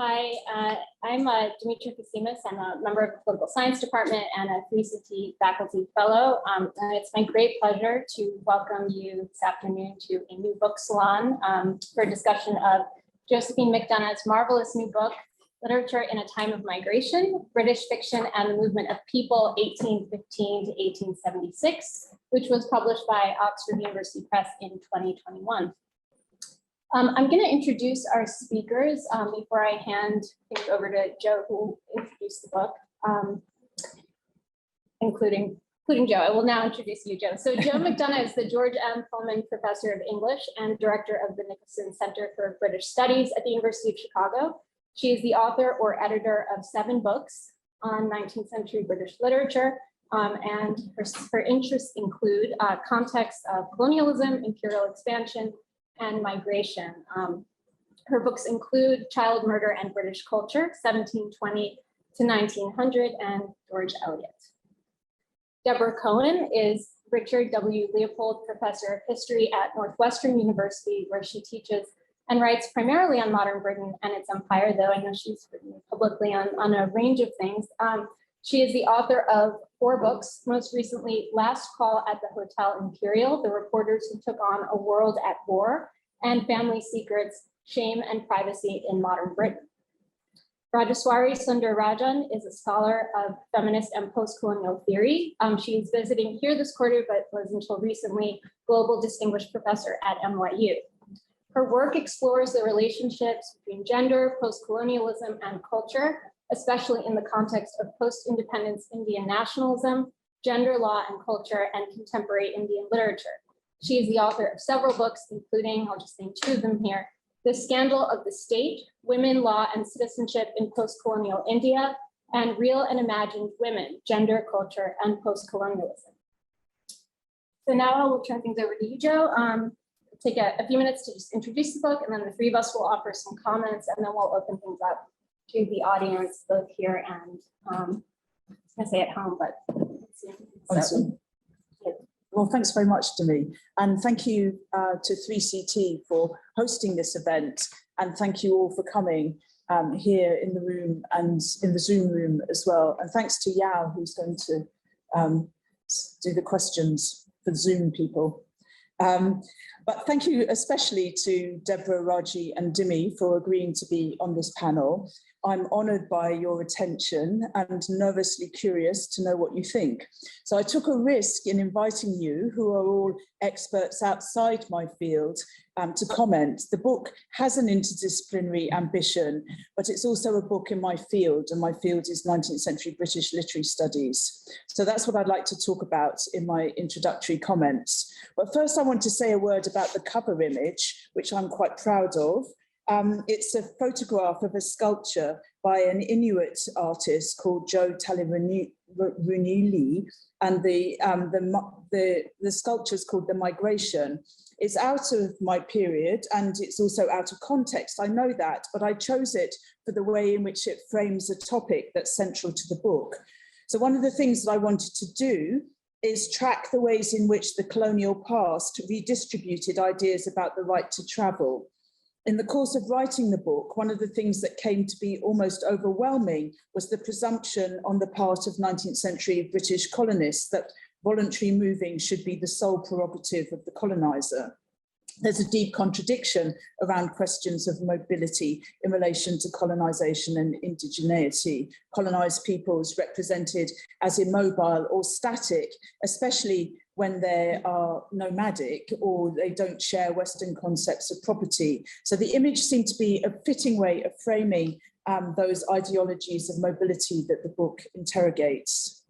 Hi, I'm Demetra Kasimis. I'm a member of the Political Science Department and a 3CT faculty fellow. And it's my great pleasure to welcome you this afternoon to a new book salon for a discussion of Josephine McDonagh's marvelous new book, Literature in a Time of Migration, British Fiction and the Movement of People, 1815 to 1876, which was published by Oxford University Press in 2021. I'm going to introduce our speakers before I hand things over to Joe, who will introduce the book, including Joe. I will now introduce you, Joe. So Joe McDonagh is the George M. Pullman Professor of English and Director of the Nicholson Center for British Studies at the University of Chicago. She is the author or editor of 7 books on 19th century British literature, and her interests include context of colonialism, imperial expansion, and migration. Her books include Child Murder and British Culture, 1720 to 1900, and George Eliot. Deborah Cohen is Richard W. Leopold Professor of History at Northwestern University, where she teaches and writes primarily on modern Britain and its empire, though I know she's written publicly on a range of things. She is the author of 4 books, most recently Last Call at the Hotel Imperial, The Reporters Who Took on a World at War, and Family Secrets, Shame and Privacy in Modern Britain. Rajeswari Sunder Rajan is a scholar of feminist and post-colonial theory. She's visiting here this quarter, but was until recently Global Distinguished Professor at NYU. Her work explores the relationships between gender, post-colonialism, and culture, especially in the context of post-independence Indian nationalism, gender law and culture, and contemporary Indian literature. She is the author of several books, including, I'll just name 2 of them here, The Scandal of the State, Women, Law, and Citizenship in Post-Colonial India, and Real and Imagined Women, Gender, Culture, and Post-Colonialism. So now I will turn things over to you, Joe. Take a few minutes to just introduce the book, and then the 3 of us will offer some comments, and then we'll open things up to the audience, both here and I was gonna say at home, but let's see. Well, thanks very much, Demi, and thank you to 3CT for hosting this event, and thank you all for coming here in the room and in the Zoom room as well. And thanks to Yao, who's going to do the questions for Zoom people. But thank you especially to Deborah, Raji, and Dimi for agreeing to be on this panel. I'm honoured by your attention and nervously curious to know what you think. So I took a risk in inviting you, who are all experts outside my field, to comment. The book has an interdisciplinary ambition, but it's also a book in my field, and my field is 19th century British literary studies. So that's what I'd like to talk about in my introductory comments. But first I want to say a word about the cover image, which I'm quite proud of. It's a photograph of a sculpture by an Inuit artist called Joe Talirunuli, and the sculpture is called The Migration. It's out of my period, and it's also out of context. I know that, but I chose it for the way in which it frames a topic that's central to the book. So one of the things that I wanted to do is track the ways in which the colonial past redistributed ideas about the right to travel. In the course of writing the book, one of the things that came to be almost overwhelming was the presumption on the part of 19th century British colonists that voluntary moving should be the sole prerogative of the colonizer. There's a deep contradiction around questions of mobility in relation to colonization and indigeneity. Colonized peoples represented as immobile or static, especially when they are nomadic or they don't share Western concepts of property. So the image seemed to be a fitting way of framing those ideologies of mobility that the book interrogates.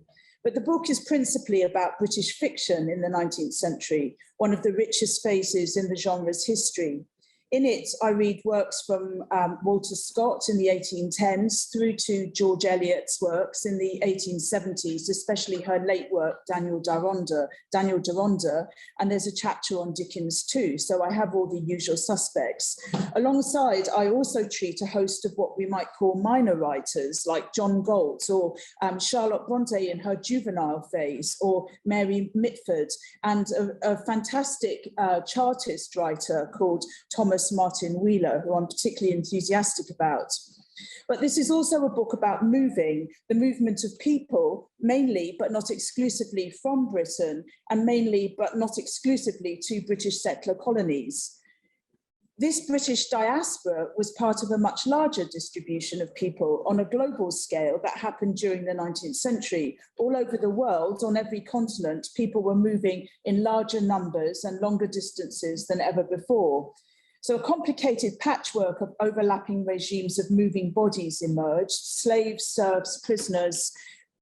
But the book is principally about British fiction in the 19th century, one of the richest phases in the genre's history. In it, I read works from Walter Scott in the 1810s through to George Eliot's works in the 1870s, especially her late work, Daniel Deronda, and there's a chapter on Dickens too, so I have all the usual suspects. Alongside, I also treat a host of what we might call minor writers, like John Galt or Charlotte Bronte in her juvenile phase, or Mary Mitford, and a fantastic Chartist writer called Thomas Martin Wheeler, who I'm particularly enthusiastic about. But this is also a book about moving, the movement of people, mainly but not exclusively from Britain, and mainly but not exclusively to British settler colonies. This British diaspora was part of a much larger distribution of people on a global scale that happened during the 19th century. All over the world, on every continent, people were moving in larger numbers and longer distances than ever before. So a complicated patchwork of overlapping regimes of moving bodies emerged: slaves, serfs, prisoners,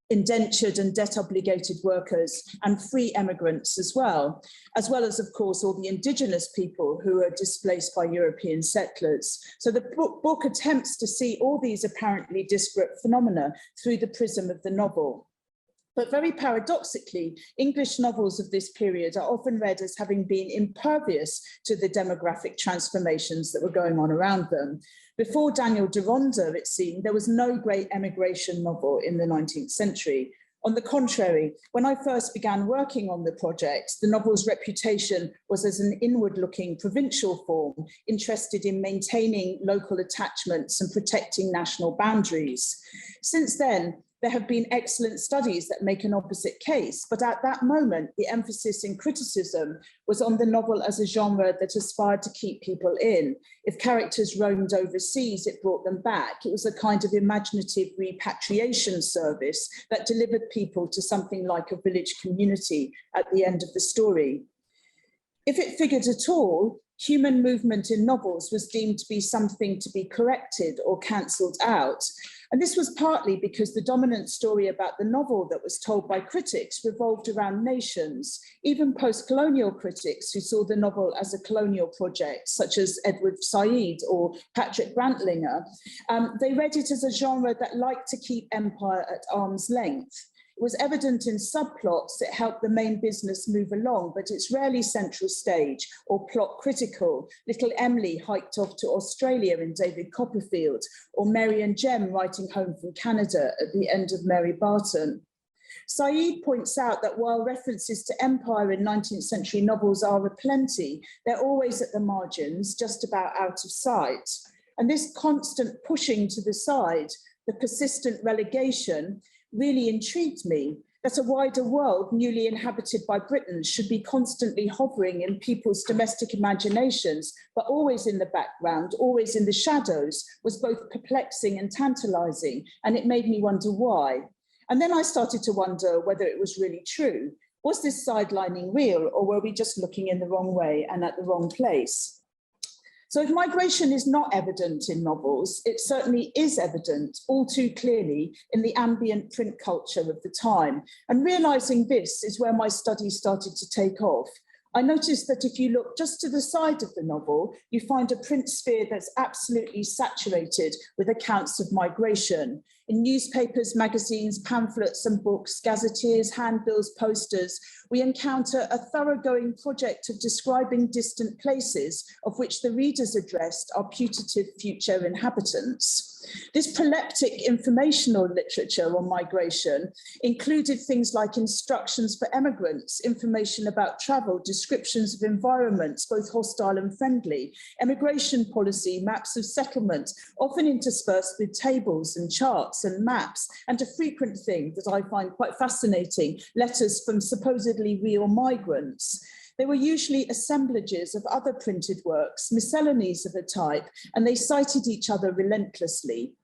indentured and debt-obligated workers, and free emigrants as well as, of course, all the indigenous people who were displaced by European settlers. So the book attempts to see all these apparently disparate phenomena through the prism of the novel. But very paradoxically, English novels of this period are often read as having been impervious to the demographic transformations that were going on around them. Before Daniel Deronda, it seemed, there was no great emigration novel in the 19th century. On the contrary, when I first began working on the project, the novel's reputation was as an inward-looking provincial form, interested in maintaining local attachments and protecting national boundaries. Since then, there have been excellent studies that make an opposite case, but at that moment, the emphasis in criticism was on the novel as a genre that aspired to keep people in. If characters roamed overseas, it brought them back. It was a kind of imaginative repatriation service that delivered people to something like a village community at the end of the story. If it figured at all, human movement in novels was deemed to be something to be corrected or cancelled out. And this was partly because the dominant story about the novel that was told by critics revolved around nations. Even post-colonial critics who saw the novel as a colonial project, such as Edward Said or Patrick Brantlinger, they read it as a genre that liked to keep empire at arm's length. It was evident in subplots that helped the main business move along, but it's rarely central stage or plot critical. Little Emily hiked off to Australia in David Copperfield, or Mary and Jem writing home from Canada at the end of Mary Barton. Said points out that while references to empire in 19th century novels are aplenty, they're always at the margins, just about out of sight. And this constant pushing to the side, the persistent relegation, really intrigued me, that a wider world newly inhabited by Britons should be constantly hovering in people's domestic imaginations, but always in the background, always in the shadows, was both perplexing and tantalizing, and it made me wonder why. And then I started to wonder whether it was really true. Was this sidelining real, or were we just looking in the wrong way and at the wrong place? So if migration is not evident in novels, it certainly is evident all too clearly in the ambient print culture of the time. And realizing this is where my study started to take off. I noticed that if you look just to the side of the novel, you find a print sphere that's absolutely saturated with accounts of migration. In newspapers, magazines, pamphlets and books, gazetteers, handbills, posters, we encounter a thoroughgoing project of describing distant places of which the readers addressed are putative future inhabitants. This proleptic informational literature on migration included things like instructions for emigrants, information about travel, descriptions of environments, both hostile and friendly, emigration policy, maps of settlement, often interspersed with tables and charts and maps, and a frequent thing that I find quite fascinating, letters from supposedly real migrants. They were usually assemblages of other printed works, miscellanies of a type, and they cited each other relentlessly.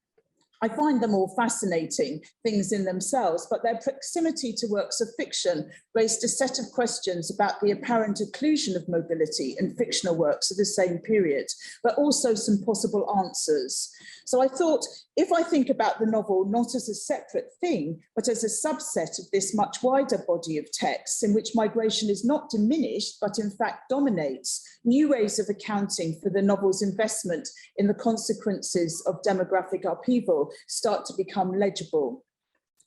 I find them all fascinating things in themselves, but their proximity to works of fiction raised a set of questions about the apparent occlusion of mobility in fictional works of the same period, but also some possible answers. So I thought, if I think about the novel not as a separate thing, but as a subset of this much wider body of texts in which migration is not diminished, but in fact dominates, new ways of accounting for the novel's investment in the consequences of demographic upheaval start to become legible.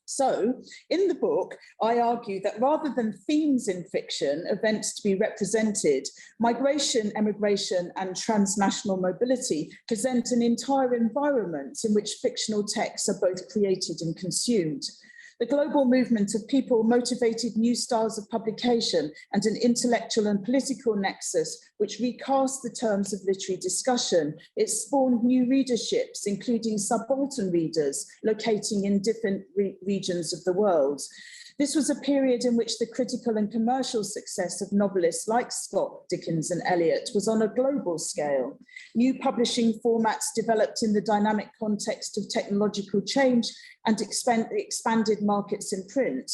So, in the book, I argue that rather than themes in fiction, events to be represented, migration, emigration, and transnational mobility present an entire environment in which fictional texts are both created and consumed. The global movement of people motivated new styles of publication and an intellectual and political nexus which recast the terms of literary discussion. It spawned new readerships, including subaltern readers locating in different regions of the world. This was a period in which the critical and commercial success of novelists like Scott, Dickens and Eliot was on a global scale. New publishing formats developed in the dynamic context of technological change and expanded markets in print.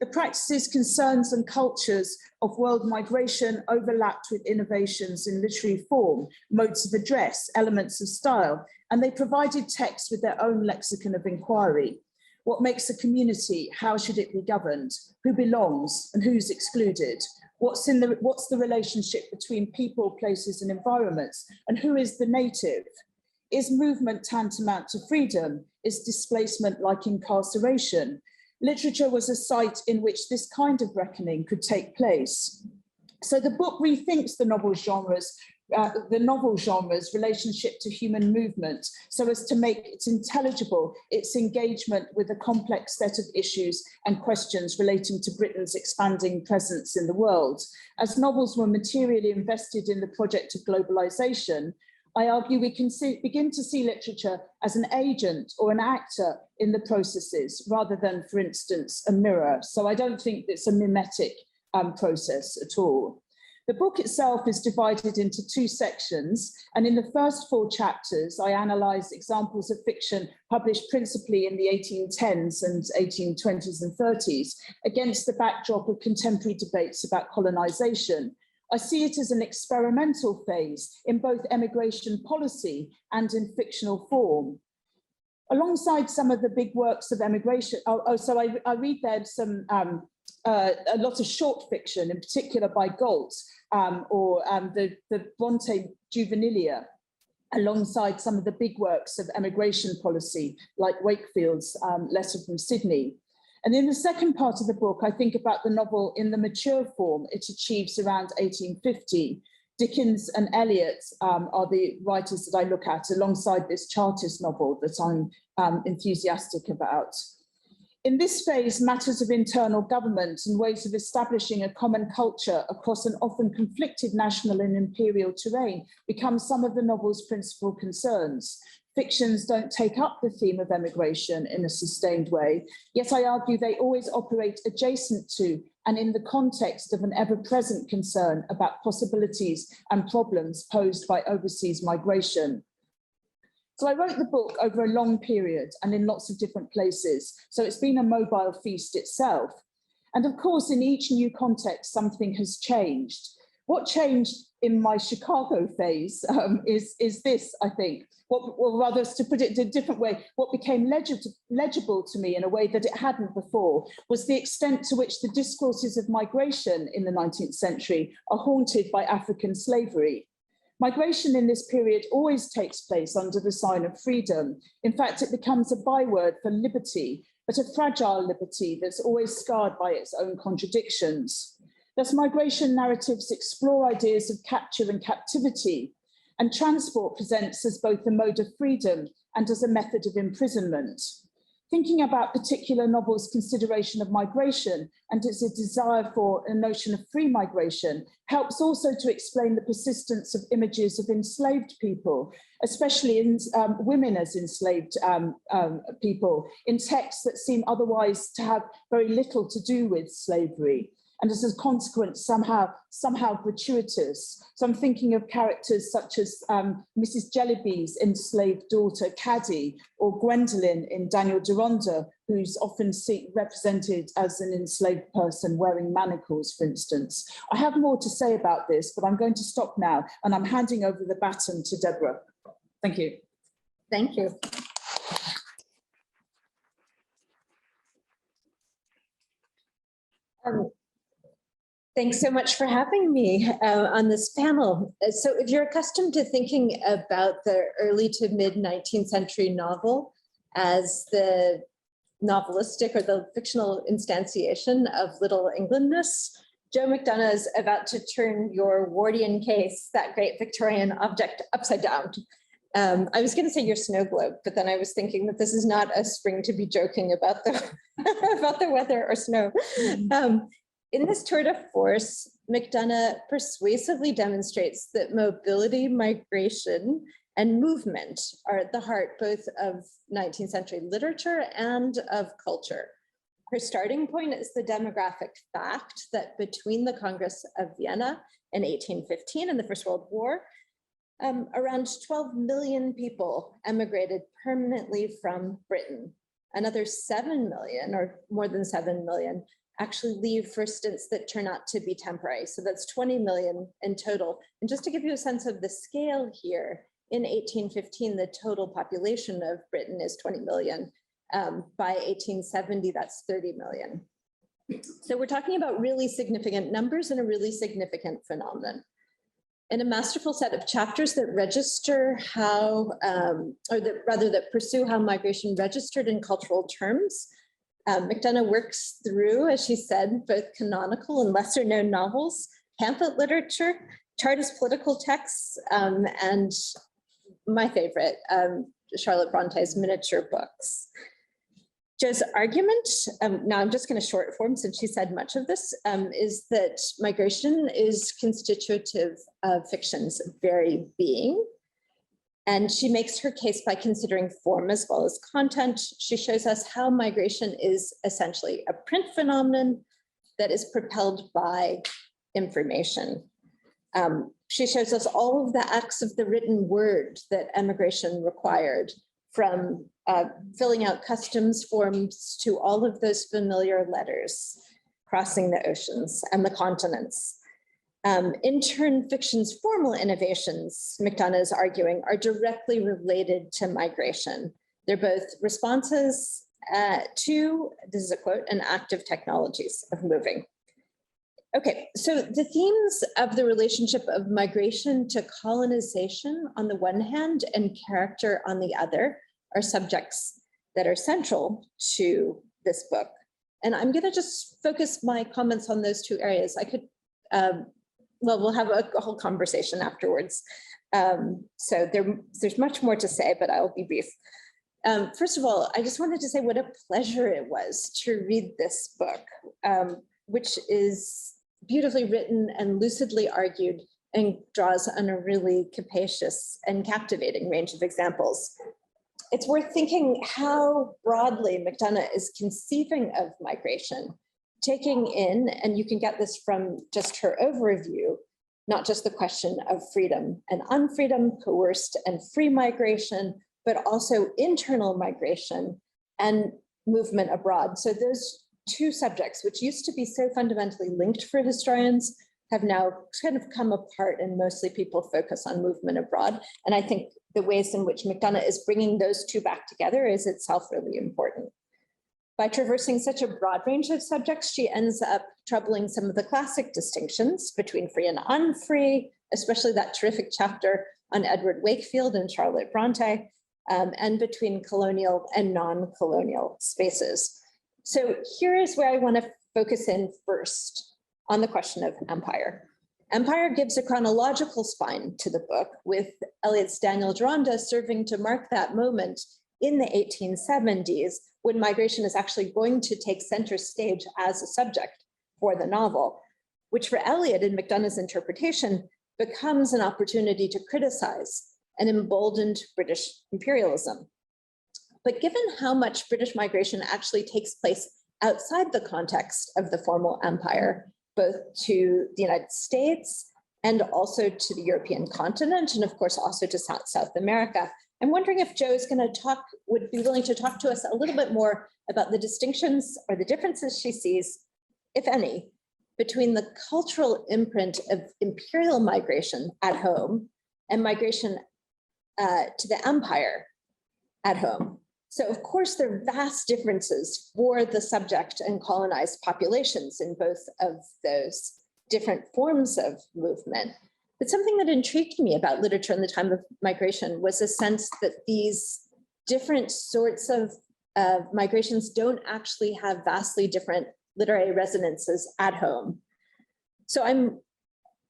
The practices, concerns and cultures of world migration overlapped with innovations in literary form, modes of address, elements of style, and they provided texts with their own lexicon of inquiry. What makes a community? How should it be governed? Who belongs and who's excluded? What's the relationship between people, places and environments? And who is the native? Is movement tantamount to freedom? Is displacement like incarceration? Literature was a site in which this kind of reckoning could take place. So the book rethinks the novel genre's relationship to human movement so as to make it intelligible, its engagement with a complex set of issues and questions relating to Britain's expanding presence in the world. As novels were materially invested in the project of globalization, I argue we can begin to see literature as an agent or an actor in the processes rather than, for instance, a mirror. So I don't think it's a mimetic process at all. The book itself is divided into two sections, and in the first 4 chapters, I analyse examples of fiction published principally in the 1810s and 1820s and 30s against the backdrop of contemporary debates about colonization. I see it as an experimental phase in both emigration policy and in fictional form. Alongside some of the big works of emigration, I read there some a lot of short fiction, in particular by Galt or the Bronte Juvenilia, alongside some of the big works of emigration policy, like Wakefield's Letter from Sydney. And in the second part of the book, I think about the novel in the mature form it achieves around 1850. Dickens and Eliot are the writers that I look at alongside this Chartist novel that I'm enthusiastic about. In this phase, matters of internal government and ways of establishing a common culture across an often conflicted national and imperial terrain become some of the novel's principal concerns. Fictions don't take up the theme of emigration in a sustained way, yet I argue they always operate adjacent to and in the context of an ever-present concern about possibilities and problems posed by overseas migration. So I wrote the book over a long period and in lots of different places, so it's been a mobile feast itself. And of course, in each new context, something has changed. What changed in my Chicago phase is this, I think. Or rather, to put it in a different way, what became legible to me in a way that it hadn't before was the extent to which the discourses of migration in the 19th century are haunted by African slavery. Migration in this period always takes place under the sign of freedom. In fact, it becomes a byword for liberty, but a fragile liberty that's always scarred by its own contradictions. Thus, migration narratives explore ideas of capture and captivity, and transport presents as both a mode of freedom and as a method of imprisonment. Thinking about particular novels' consideration of migration and its desire for a notion of free migration helps also to explain the persistence of images of enslaved people, especially in women as enslaved people, in texts that seem otherwise to have very little to do with slavery, and as a consequence, somehow gratuitous. So I'm thinking of characters such as Mrs. Jellyby's enslaved daughter, Caddy, or Gwendolyn in Daniel Deronda, who's often represented as an enslaved person wearing manacles, for instance. I have more to say about this, but I'm going to stop now, and I'm handing over the baton to Deborah. Thank you. Thank you. Thanks so much for having me on this panel. So if you're accustomed to thinking about the early to mid 19th century novel as the novelistic or the fictional instantiation of Little Englandness, Jo McDonagh is about to turn your Wardian case, that great Victorian object, upside down. I was going to say your snow globe, but then I was thinking that this is not a spring to be joking about the about the weather or snow. In this tour de force, McDonagh persuasively demonstrates that mobility, migration, and movement are at the heart both of 19th century literature and of culture. Her starting point is the demographic fact that between the Congress of Vienna in 1815 and the First World War, around 12 million people emigrated permanently from Britain. Another 7 million, or more than 7 million, actually leave for stints that turn out to be temporary. So that's 20 million in total. And just to give you a sense of the scale here, in 1815, the total population of Britain is 20 million. By 1870, that's 30 million. So we're talking about really significant numbers and a really significant phenomenon. In a masterful set of chapters that register how, that pursue how migration registered in cultural terms, McDonagh works through, as she said, both canonical and lesser known novels, pamphlet literature, Chartist political texts, and my favorite, Charlotte Bronte's miniature books. Jo's argument, now I'm just going to short form since she said much of this, is that migration is constitutive of fiction's very being. And she makes her case by considering form as well as content. She shows us how migration is essentially a print phenomenon that is propelled by information. She shows us all of the acts of the written word that emigration required, from filling out customs forms to all of those familiar letters, crossing the oceans and the continents. In turn, fiction's formal innovations, McDonagh is arguing, are directly related to migration. They're both responses to, this is a quote, an active technologies of moving. Okay, so the themes of the relationship of migration to colonization on the one hand and character on the other are subjects that are central to this book. And I'm going to just focus my comments on those two areas. I could, well, we'll have a whole conversation afterwards. So there's much more to say, but I'll be brief. First of all, I just wanted to say what a pleasure it was to read this book, which is beautifully written and lucidly argued and draws on a really capacious and captivating range of examples. It's worth thinking how broadly McDonagh is conceiving of migration, taking in, and you can get this from just her overview, not just the question of freedom and unfreedom, coerced and free migration, but also internal migration and movement abroad. So those two subjects, which used to be so fundamentally linked for historians, have now kind of come apart, and mostly people focus on movement abroad. And I think the ways in which McDonagh is bringing those two back together is itself really important. By traversing such a broad range of subjects, she ends up troubling some of the classic distinctions between free and unfree, especially that terrific chapter on Edward Wakefield and Charlotte Bronte, and between colonial and non-colonial spaces. So here is where I want to focus in first on the question of empire. Empire gives a chronological spine to the book, with Eliot's Daniel Deronda serving to mark that moment in the 1870s when migration is actually going to take center stage as a subject for the novel, which for Eliot in McDonagh's interpretation becomes an opportunity to criticize an emboldened British imperialism. But given how much British migration actually takes place outside the context of the formal empire, both to the United States and also to the European continent, and of course also to South America, I'm wondering if Jo is going to would be willing to talk to us a little bit more about the distinctions or the differences she sees, if any, between the cultural imprint of imperial migration at home and migration to the empire at home. So of course, there are vast differences for the subject and colonized populations in both of those different forms of movement. But something that intrigued me about literature in the time of migration was a sense that these different sorts of migrations don't actually have vastly different literary resonances at home. So I'm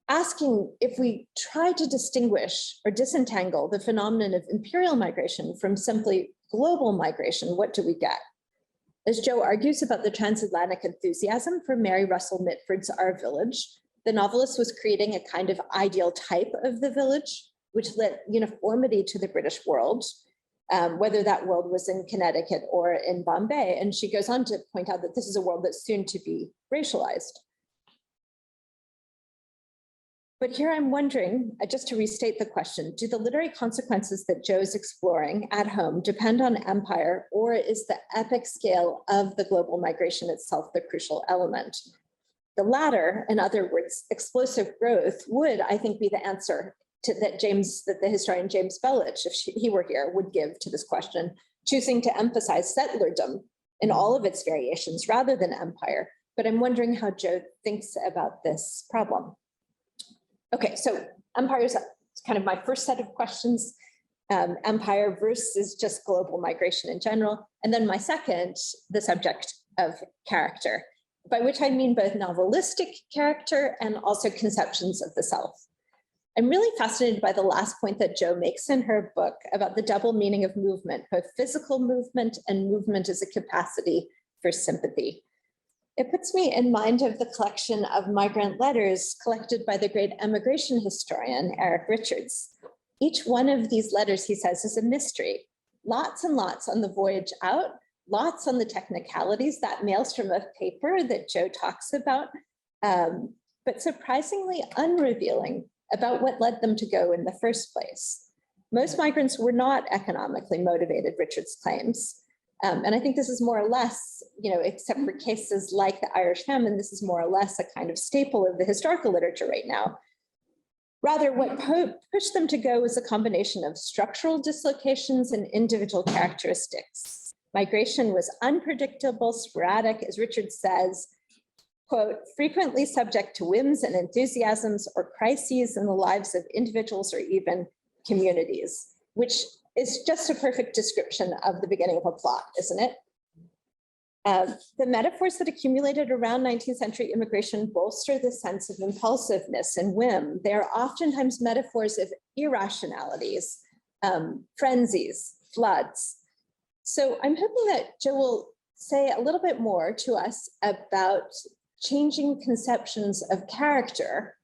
asking if we try to distinguish or disentangle the phenomenon of imperial migration from simply global migration, what do we get? As Joe argues about the transatlantic enthusiasm for Mary Russell Mitford's Our Village, the novelist was creating a kind of ideal type of the village, which lent uniformity to the British world, whether that world was in Connecticut or in Bombay. And she goes on to point out that this is a world that's soon to be racialized. But here I'm wondering, just to restate the question, do the literary consequences that Joe's exploring at home depend on empire, or is the epic scale of the global migration itself the crucial element? The latter, in other words, explosive growth, would, I think, be the answer that the historian James Belich, if he were here, would give to this question, choosing to emphasize settlerdom in all of its variations rather than empire. But I'm wondering how Joe thinks about this problem. Okay, so empire is kind of my first set of questions. Empire versus just global migration in general. And then my second, the subject of character, by which I mean both novelistic character and also conceptions of the self. I'm really fascinated by the last point that Joe makes in her book about the double meaning of movement, both physical movement and movement as a capacity for sympathy. It puts me in mind of the collection of migrant letters collected by the great emigration historian, Eric Richards. Each one of these letters, he says, is a mystery. Lots and lots on the voyage out, lots on the technicalities, that maelstrom of paper that Joe talks about, but surprisingly unrevealing about what led them to go in the first place. Most migrants were not economically motivated, Richards claims. And I think this is more or less, except for cases like the Irish famine, this is more or less a kind of staple of the historical literature right now. Rather, what pushed them to go was a combination of structural dislocations and individual characteristics. Migration was unpredictable, sporadic, as Richard says, quote, frequently subject to whims and enthusiasms or crises in the lives of individuals or even communities, which is just a perfect description of the beginning of a plot, isn't it? The metaphors that accumulated around 19th century immigration bolster the sense of impulsiveness and whim. They are oftentimes metaphors of irrationalities, frenzies, floods. So I'm hoping that Joe will say a little bit more to us about changing conceptions of character,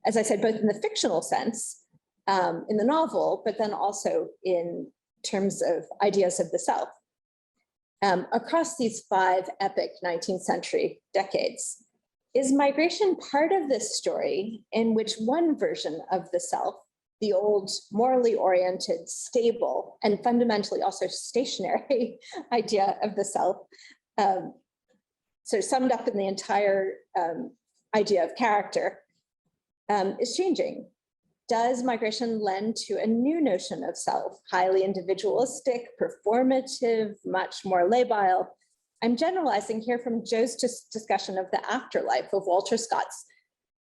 as I said, both in the fictional sense, in the novel, but then also in terms of ideas of the self. Across these 5 epic 19th century decades, is migration part of this story in which one version of the self, the old morally oriented, stable, and fundamentally also stationary idea of the self, so summed up in the entire idea of character, is changing? Does migration lend to a new notion of self, highly individualistic, performative, much more labile? I'm generalizing here from Joe's discussion of the afterlife of Walter Scott's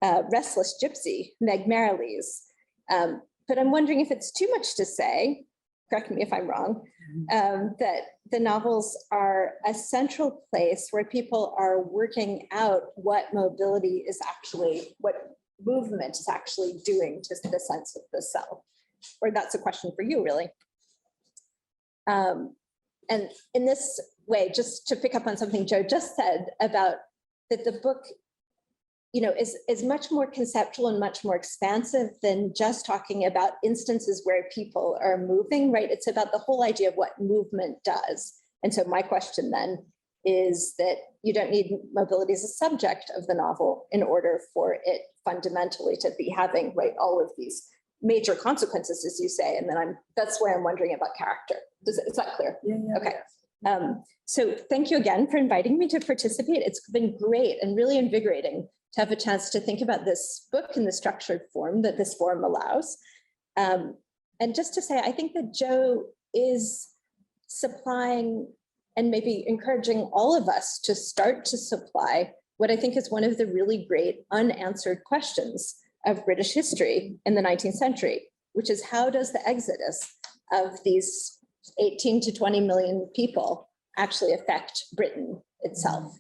Restless Gypsy, Meg Merrilies. But I'm wondering if it's too much to say, correct me if I'm wrong, that the novels are a central place where people are working out what mobility is actually, what movement is actually doing to the sense of the self. Or that's a question for you, really. And in this way, just to pick up on something Joe just said about that the book, is much more conceptual and much more expansive than just talking about instances where people are moving, right? It's about the whole idea of what movement does. And so my question then is that you don't need mobility as a subject of the novel in order for it fundamentally to be having, right, all of these major consequences, as you say. And then that's where I'm wondering about character. Is that clear? Yeah. Okay. So thank you again for inviting me to participate. It's been great and really invigorating to have a chance to think about this book in the structured form that this forum allows. And just to say, I think that Joe is supplying and maybe encouraging all of us to start to supply what I think is one of the really great unanswered questions of British history in the 19th century, which is how does the exodus of these 18 to 20 million people actually affect Britain itself?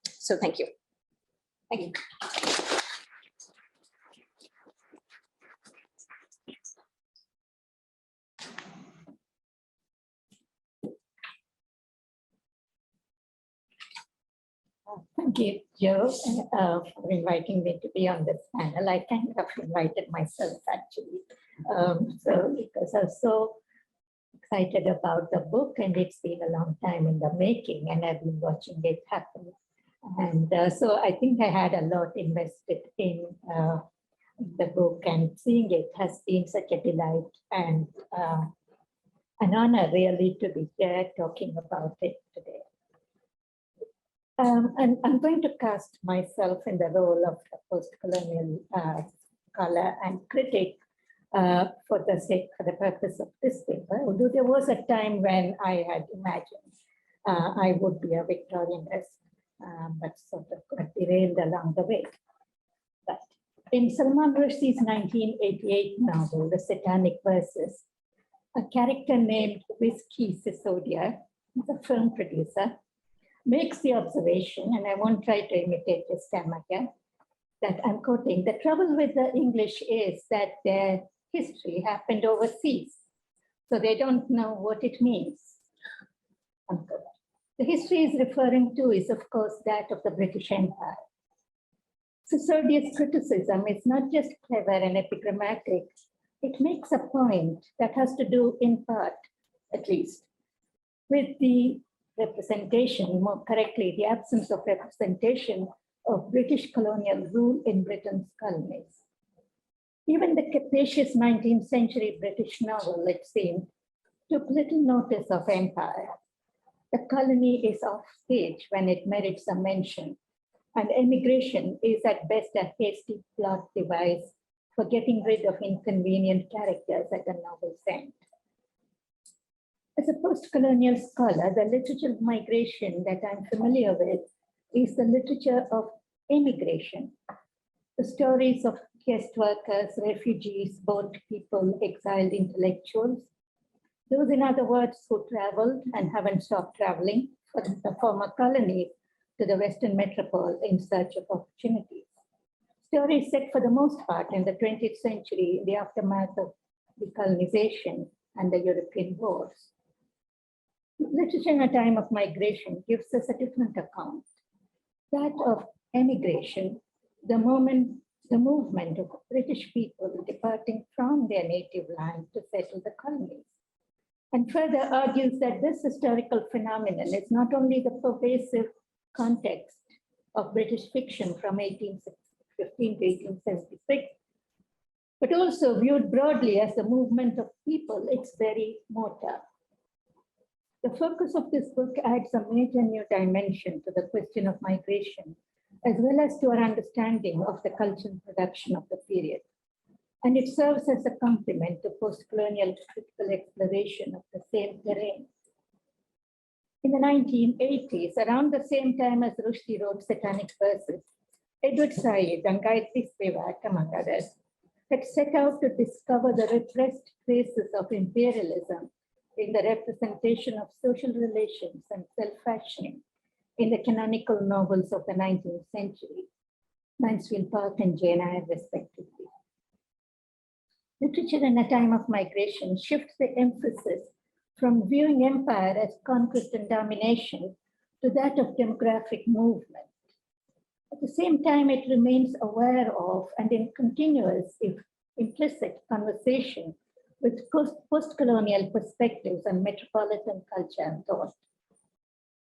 So thank you. Thank you. Thank you, Joe, for inviting me to be on this panel. I kind of invited myself, actually. Because I was so excited about the book, and it's been a long time in the making, and I've been watching it happen. And so I think I had a lot invested in the book, and seeing it has been such a delight and an honor, really, to be here talking about it today. And I'm going to cast myself in the role of a post-colonial scholar and critic for the purpose of this paper. Although there was a time when I had imagined I would be a Victorianist, but sort of got derailed along the way. But in Salman Rushdie's 1988 novel, The Satanic Verses, a character named Whiskey Sisodia, the film producer, makes the observation, and I won't try to imitate his grammar here, that I'm quoting, "The trouble with the English is that their history happened overseas, so they don't know what it means." Unquote. The history is referring to is, of course, that of the British Empire. Sisodia's criticism is not just clever and epigrammatic, it makes a point that has to do, in part, at least, with the representation, more correctly, the absence of representation of British colonial rule in Britain's colonies. Even the capacious 19th century British novel, it seemed, took little notice of empire. The colony is off stage when it merits a mention, and emigration is at best a hasty plot device for getting rid of inconvenient characters at a novel's end. As a post-colonial scholar, the literature of migration that I'm familiar with is the literature of emigration. The stories of guest workers, refugees, boat people, exiled intellectuals, those, in other words, who traveled and haven't stopped traveling from the former colonies to the Western metropole in search of opportunities. Stories set for the most part in the 20th century, in the aftermath of decolonization and the European wars. Literature in a time of migration gives us a different account, that of emigration, the movement of British people departing from their native land to settle the colonies, and further argues that this historical phenomenon is not only the pervasive context of British fiction from 1815 to 1876, but also viewed broadly as the movement of people, its very motor. The focus of this book adds a major new dimension to the question of migration, as well as to our understanding of the cultural production of the period. And it serves as a complement to post-colonial critical exploration of the same terrain. In the 1980s, around the same time as Rushdie wrote Satanic Verses, Edward Said and Gayatri Spivak, among others, had set out to discover the repressed traces of imperialism in the representation of social relations and self-fashioning in the canonical novels of the 19th century, Mansfield Park and Jane Eyre, respectively. Literature in a time of migration shifts the emphasis from viewing empire as conquest and domination to that of demographic movement. At the same time, it remains aware of and in continuous, if implicit, conversation with post-colonial perspectives on metropolitan culture and thought.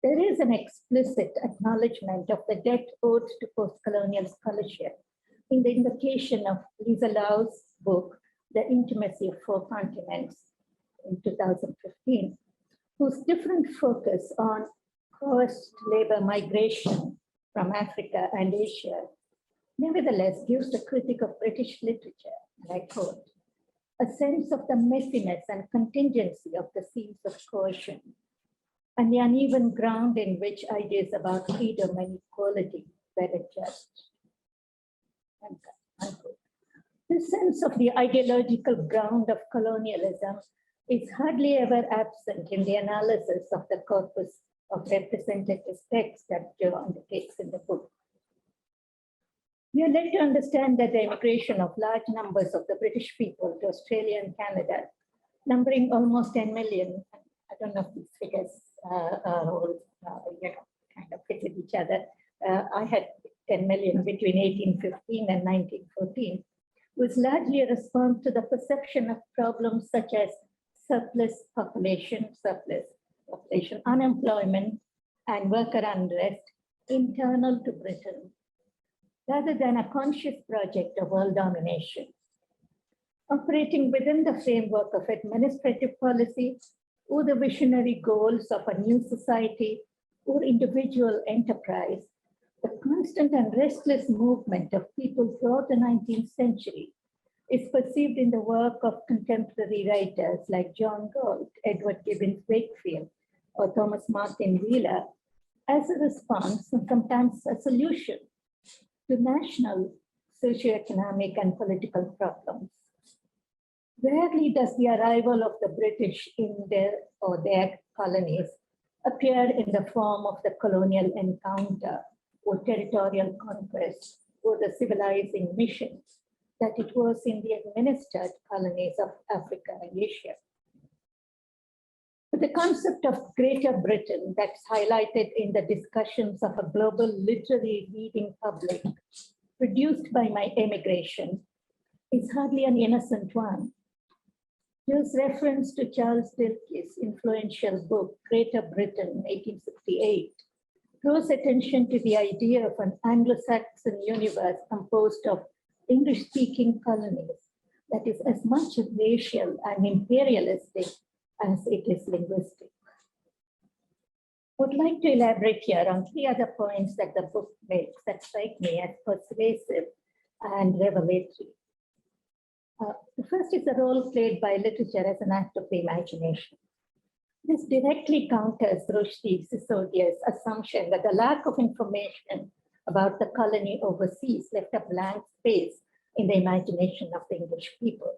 There is an explicit acknowledgement of the debt owed to post-colonial scholarship in the invocation of Lisa Lau's book, The Intimacy of Four Continents, in 2015, whose different focus on coerced labor migration from Africa and Asia nevertheless gives a critic of British literature, and I quote, a sense of the messiness and contingency of the scenes of coercion and the uneven ground in which ideas about freedom and equality were adjusted. This sense of the ideological ground of colonialism is hardly ever absent in the analysis of the corpus of representative text that Joe undertakes in the book. We are led to understand that the immigration of large numbers of the British people to Australia and Canada, numbering almost 10 million, I don't know if these figures kind of fit with each other, rebellion between 1815 and 1914 was largely a response to the perception of problems such as surplus population, unemployment, and worker unrest internal to Britain, rather than a conscious project of world domination. Operating within the framework of administrative policy or the visionary goals of a new society or individual enterprise, the constant and restless movement of people throughout the 19th century is perceived in the work of contemporary writers like John Galt, Edward Gibbon Wakefield, or Thomas Martin Wheeler as a response and sometimes a solution to national socioeconomic and political problems. Rarely does the arrival of the British in their colonies appear in the form of the colonial encounter or territorial conquest or the civilizing mission that it was in the administered colonies of Africa and Asia. But the concept of Greater Britain that's highlighted in the discussions of a global literary reading public produced by my emigration is hardly an innocent one. Joe's reference to Charles Dilke's influential book, Greater Britain, 1868, draws attention to the idea of an Anglo-Saxon universe composed of English-speaking colonies that is as much racial and imperialistic as it is linguistic. I would like to elaborate here on three other points that the book makes that strike me as persuasive and revelatory. The first is the role played by literature as an act of the imagination. This directly counters Rushdie Sisodia's assumption that the lack of information about the colony overseas left a blank space in the imagination of the English people.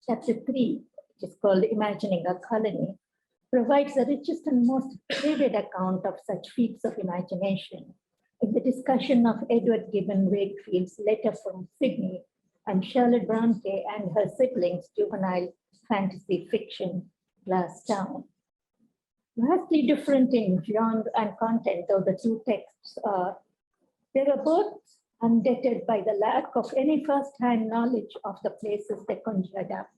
Chapter 3, which is called Imagining a Colony, provides the richest and most vivid account of such feats of imagination in the discussion of Edward Gibbon Wakefield's letter from Sydney and Charlotte Bronte and her siblings' juvenile fantasy fiction, Glass Town. Vastly different in genre and content, though the two texts are, they are both undebted by the lack of any first-hand knowledge of the places they conjured up,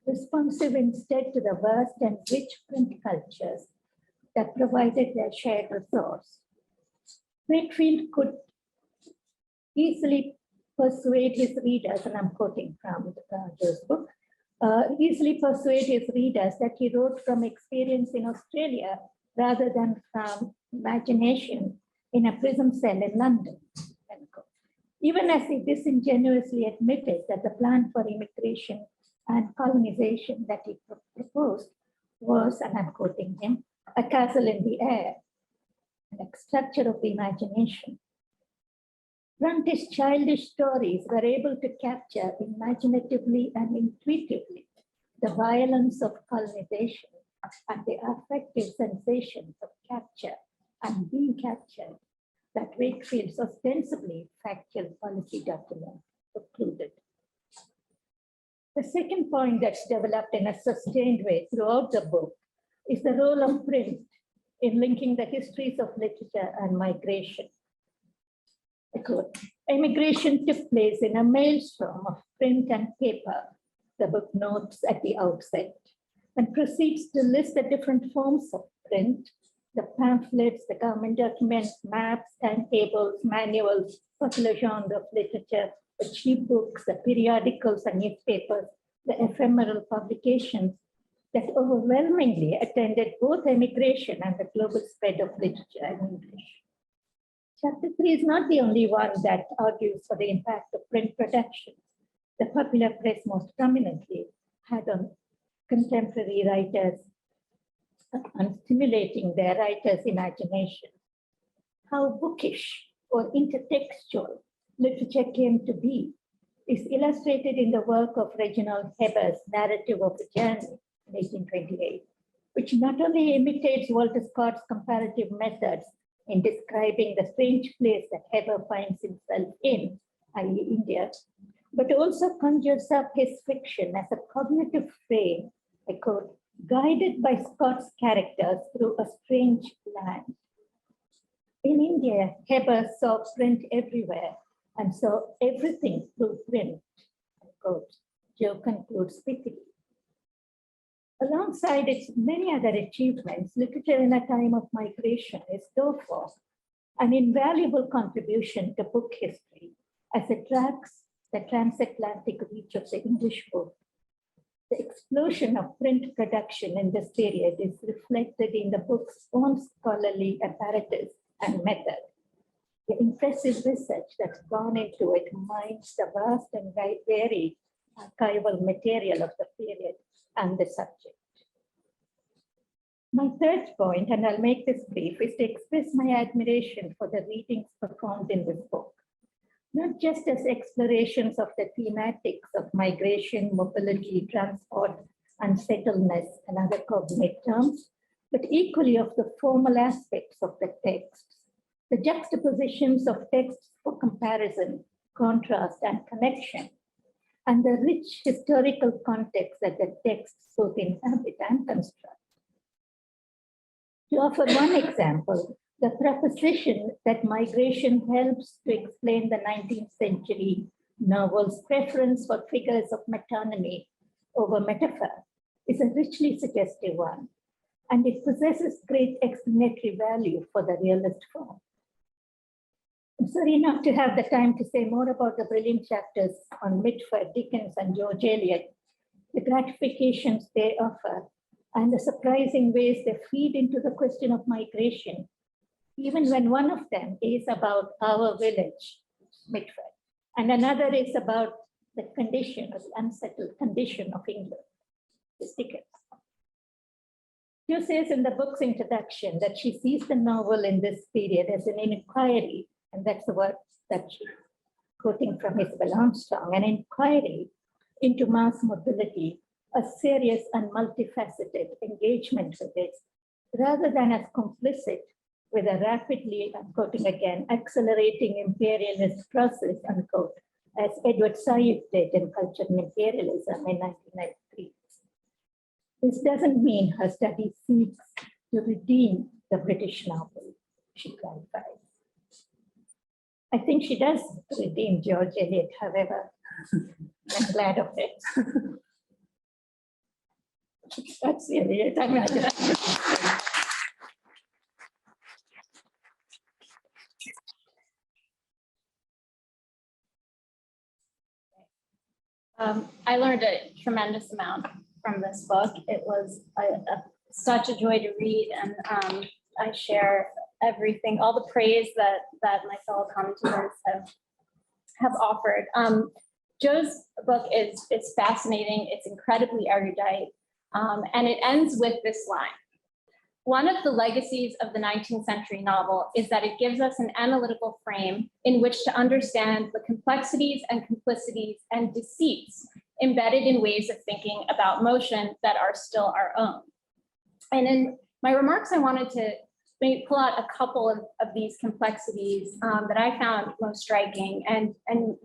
responsive instead to the vast and rich print cultures that provided their shared resource. Wakefield could easily persuade his readers, and I'm quoting from Joe's book, easily persuade his readers that he wrote from experience in Australia rather than from imagination in a prison cell in London. Even as he disingenuously admitted that the plan for immigration and colonization that he proposed was, and I'm quoting him, a castle in the air, a structure of the imagination. Bronte's childish stories were able to capture imaginatively and intuitively the violence of colonization and the affective sensations of capture and being captured that Wakefield's ostensibly factual policy document precluded. The second point that's developed in a sustained way throughout the book is the role of print in linking the histories of literature and migration. I quote, "Immigration took place in a maelstrom of print and paper," the book notes at the outset, and proceeds to list the different forms of print, the pamphlets, the government documents, maps, timetables, manuals, popular genre of literature, the cheap books, the periodicals and newspapers, the ephemeral publications that overwhelmingly attended both immigration and the global spread of literature in English. Chapter 3 is not the only one that argues for the impact of print production. The popular press most prominently had on contemporary writers and stimulating their writers' imagination. How bookish or intertextual literature came to be is illustrated in the work of Reginald Heber's Narrative of a Journey in 1828, which not only imitates Walter Scott's comparative methods in describing the strange place that Heber finds himself in, i.e. India, but also conjures up his fiction as a cognitive frame, I quote, "guided by Scott's characters through a strange land." In India, Heber saw print everywhere and saw everything through print, unquote. Joe concludes pithy. Alongside its many other achievements, literature in a time of migration is therefore an invaluable contribution to book history as it tracks the transatlantic reach of the English book. The explosion of print production in this period is reflected in the book's own scholarly apparatus and method. The impressive research that's gone into it mines the vast and varied archival material of the period and the subject. My third point, and I'll make this brief, is to express my admiration for the readings performed in this book, not just as explorations of the thematics of migration, mobility, transport, unsettledness, and other cognate terms, but equally of the formal aspects of the texts, the juxtapositions of texts for comparison, contrast, and connection, and the rich historical context that the texts both inhabit and construct. To offer one example, the proposition that migration helps to explain the 19th century novel's preference for figures of metonymy over metaphor is a richly suggestive one, and it possesses great explanatory value for the realist form. I'm sorry not to have the time to say more about the brilliant chapters on Mitford, Dickens, and George Eliot, the gratifications they offer, and the surprising ways they feed into the question of migration, even when one of them is about our village, Mitford, and another is about the condition, or the unsettled condition of England, Dickens. Jo says in the book's introduction that she sees the novel in this period as an inquiry, and that's the word that she's quoting from Isabel Armstrong, an inquiry into mass mobility, a serious and multifaceted engagement with it, rather than as complicit with a rapidly, I'm quoting again, accelerating imperialist process, unquote, as Edward Said did in Culture and Imperialism in 1993. This doesn't mean her study seeks to redeem the British novel, she clarifies. I think she does redeem George Eliot, however. I'm glad of it. That's Eliot. I mean, I learned a tremendous amount from this book. It was such a joy to read, and I share everything, all the praise that my fellow commentators have offered. Jo's book is fascinating. It's incredibly erudite, and it ends with this line. One of the legacies of the 19th century novel is that it gives us an analytical frame in which to understand the complexities and complicities and deceits embedded in ways of thinking about motion that are still our own. And in my remarks, I wanted to maybe pull out a couple of these complexities that I found most striking, and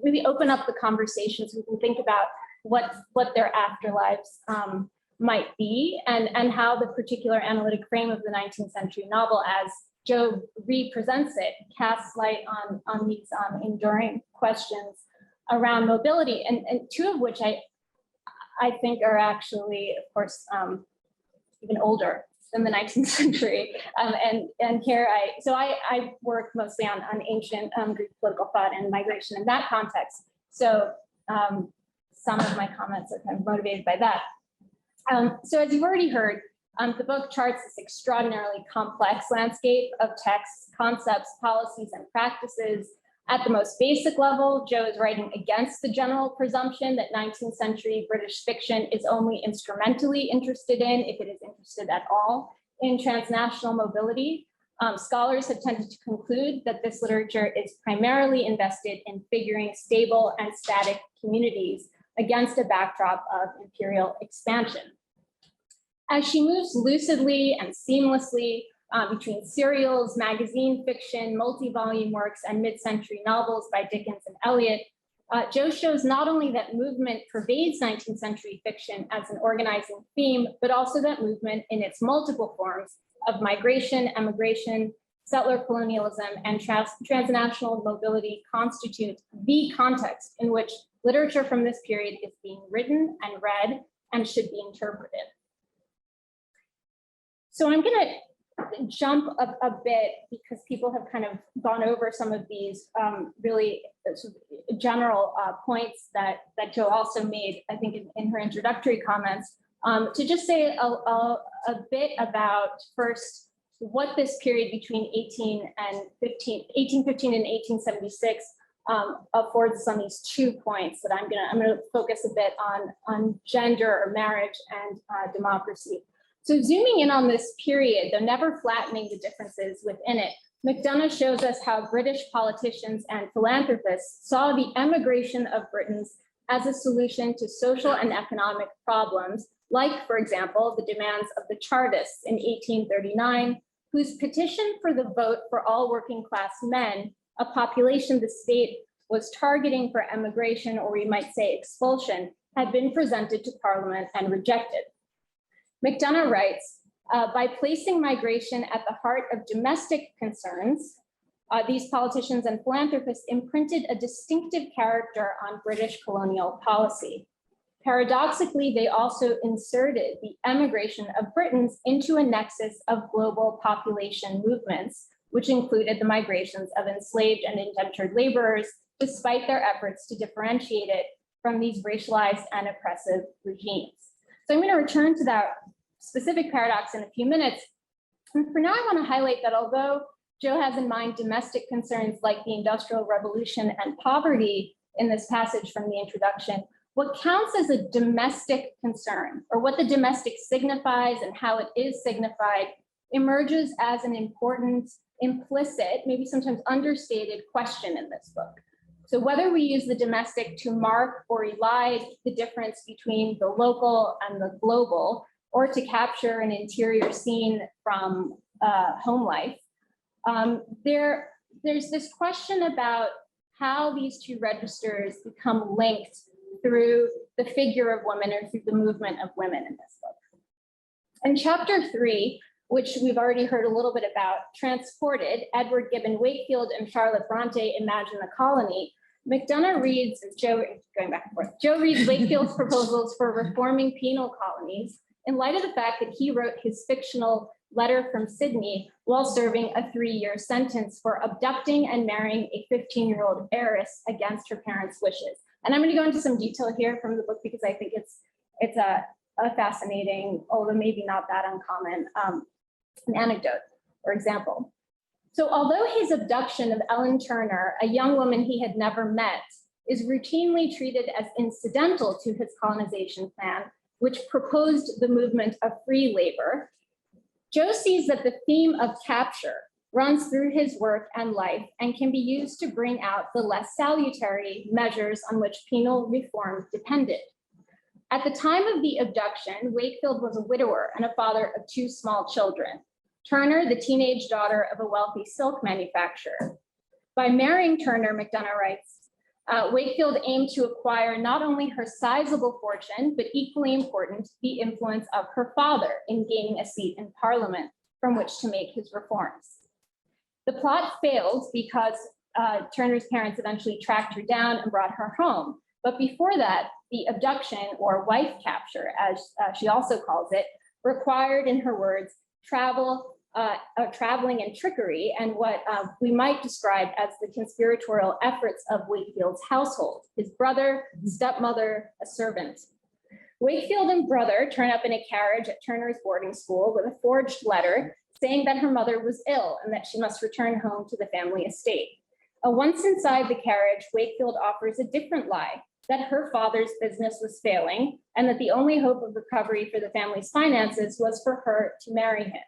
really open up the conversations. We can think about what their afterlives might be, and how the particular analytic frame of the 19th century novel, as Jo represents it, casts light on these enduring questions around mobility, and two of which I think are actually, of course, even older than the 19th century. And here I work mostly on ancient Greek political thought and migration in that context. So some of my comments are kind of motivated by that. So as you've already heard, the book charts this extraordinarily complex landscape of texts, concepts, policies, and practices. At the most basic level, Jo is writing against the general presumption that 19th century British fiction is only instrumentally interested in, if it is interested at all, in transnational mobility. Scholars have tended to conclude that this literature is primarily invested in figuring stable and static communities against a backdrop of imperial expansion. As she moves lucidly and seamlessly between serials, magazine fiction, multi-volume works, and mid-century novels by Dickens and Eliot, Jo shows not only that movement pervades 19th century fiction as an organizing theme, but also that movement in its multiple forms of migration, emigration, settler colonialism, and transnational mobility constitute the context in which literature from this period is being written and read and should be interpreted. So I'm going to jump a bit because people have kind of gone over some of these really general points that Jo also made, I think, in her introductory comments, to just say a bit about first what this period between 1815 and 1876 affords us on these 2 points that I'm gonna focus a bit on gender or marriage and democracy. So zooming in on this period, though never flattening the differences within it, McDonagh shows us how British politicians and philanthropists saw the emigration of Britons as a solution to social and economic problems, like, for example, the demands of the Chartists in 1839, whose petition for the vote for all working class men, a population the state was targeting for emigration, or we might say expulsion, had been presented to Parliament and rejected. McDonagh writes, by placing migration at the heart of domestic concerns, these politicians and philanthropists imprinted a distinctive character on British colonial policy. Paradoxically, they also inserted the emigration of Britons into a nexus of global population movements, which included the migrations of enslaved and indentured laborers, despite their efforts to differentiate it from these racialized and oppressive regimes. So I'm going to return to that specific paradox in a few minutes. And for now, I want to highlight that although Jo has in mind domestic concerns like the Industrial Revolution and poverty in this passage from the introduction, what counts as a domestic concern, or what the domestic signifies and how it is signified, emerges as an important, implicit, maybe sometimes understated question in this book. So whether we use the domestic to mark or elide the difference between the local and the global, or to capture an interior scene from home life, there's this question about how these two registers become linked through the figure of women or through the movement of women in this book. In chapter 3, which we've already heard a little bit about, Transported, Edward Gibbon Wakefield and Charlotte Bronte Imagine the Colony, McDonagh reads, Jo reads Wakefield's proposals for reforming penal colonies in light of the fact that he wrote his fictional Letter from Sydney while serving a 3-year sentence for abducting and marrying a 15-year-old heiress against her parents' wishes. And I'm going to go into some detail here from the book because I think it's a fascinating, although maybe not that uncommon, an anecdote or example. So although his abduction of Ellen Turner, a young woman he had never met, is routinely treated as incidental to his colonization plan, which proposed the movement of free labor, Jo sees that the theme of capture runs through his work and life and can be used to bring out the less salutary measures on which penal reform depended. At the time of the abduction, Wakefield was a widower and a father of 2 small children. Turner, the teenage daughter of a wealthy silk manufacturer. By marrying Turner, McDonagh writes, Wakefield aimed to acquire not only her sizable fortune, but equally important, the influence of her father in gaining a seat in Parliament from which to make his reforms. The plot failed because Turner's parents eventually tracked her down and brought her home. But before that, the abduction, or wife capture, as she also calls it, required, in her words, traveling and trickery, and what we might describe as the conspiratorial efforts of Wakefield's household, his brother, stepmother, a servant. Wakefield and brother turn up in a carriage at Turner's boarding school with a forged letter saying that her mother was ill and that she must return home to the family estate. Once inside the carriage, Wakefield offers a different lie, that her father's business was failing and that the only hope of recovery for the family's finances was for her to marry him.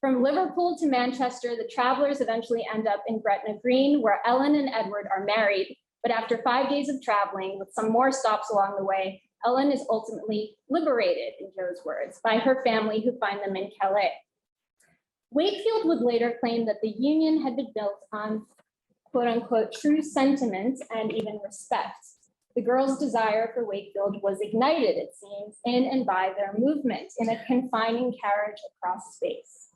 From Liverpool to Manchester, the travelers eventually end up in Gretna Green, where Ellen and Edward are married. But after 5 days of traveling, with some more stops along the way, Ellen is ultimately liberated, in Jo's words, by her family who find them in Calais. Wakefield would later claim that the union had been built on, quote unquote, true sentiment and even respect. The girl's desire for Wakefield was ignited, it seems, in and by their movement in a confining carriage across space.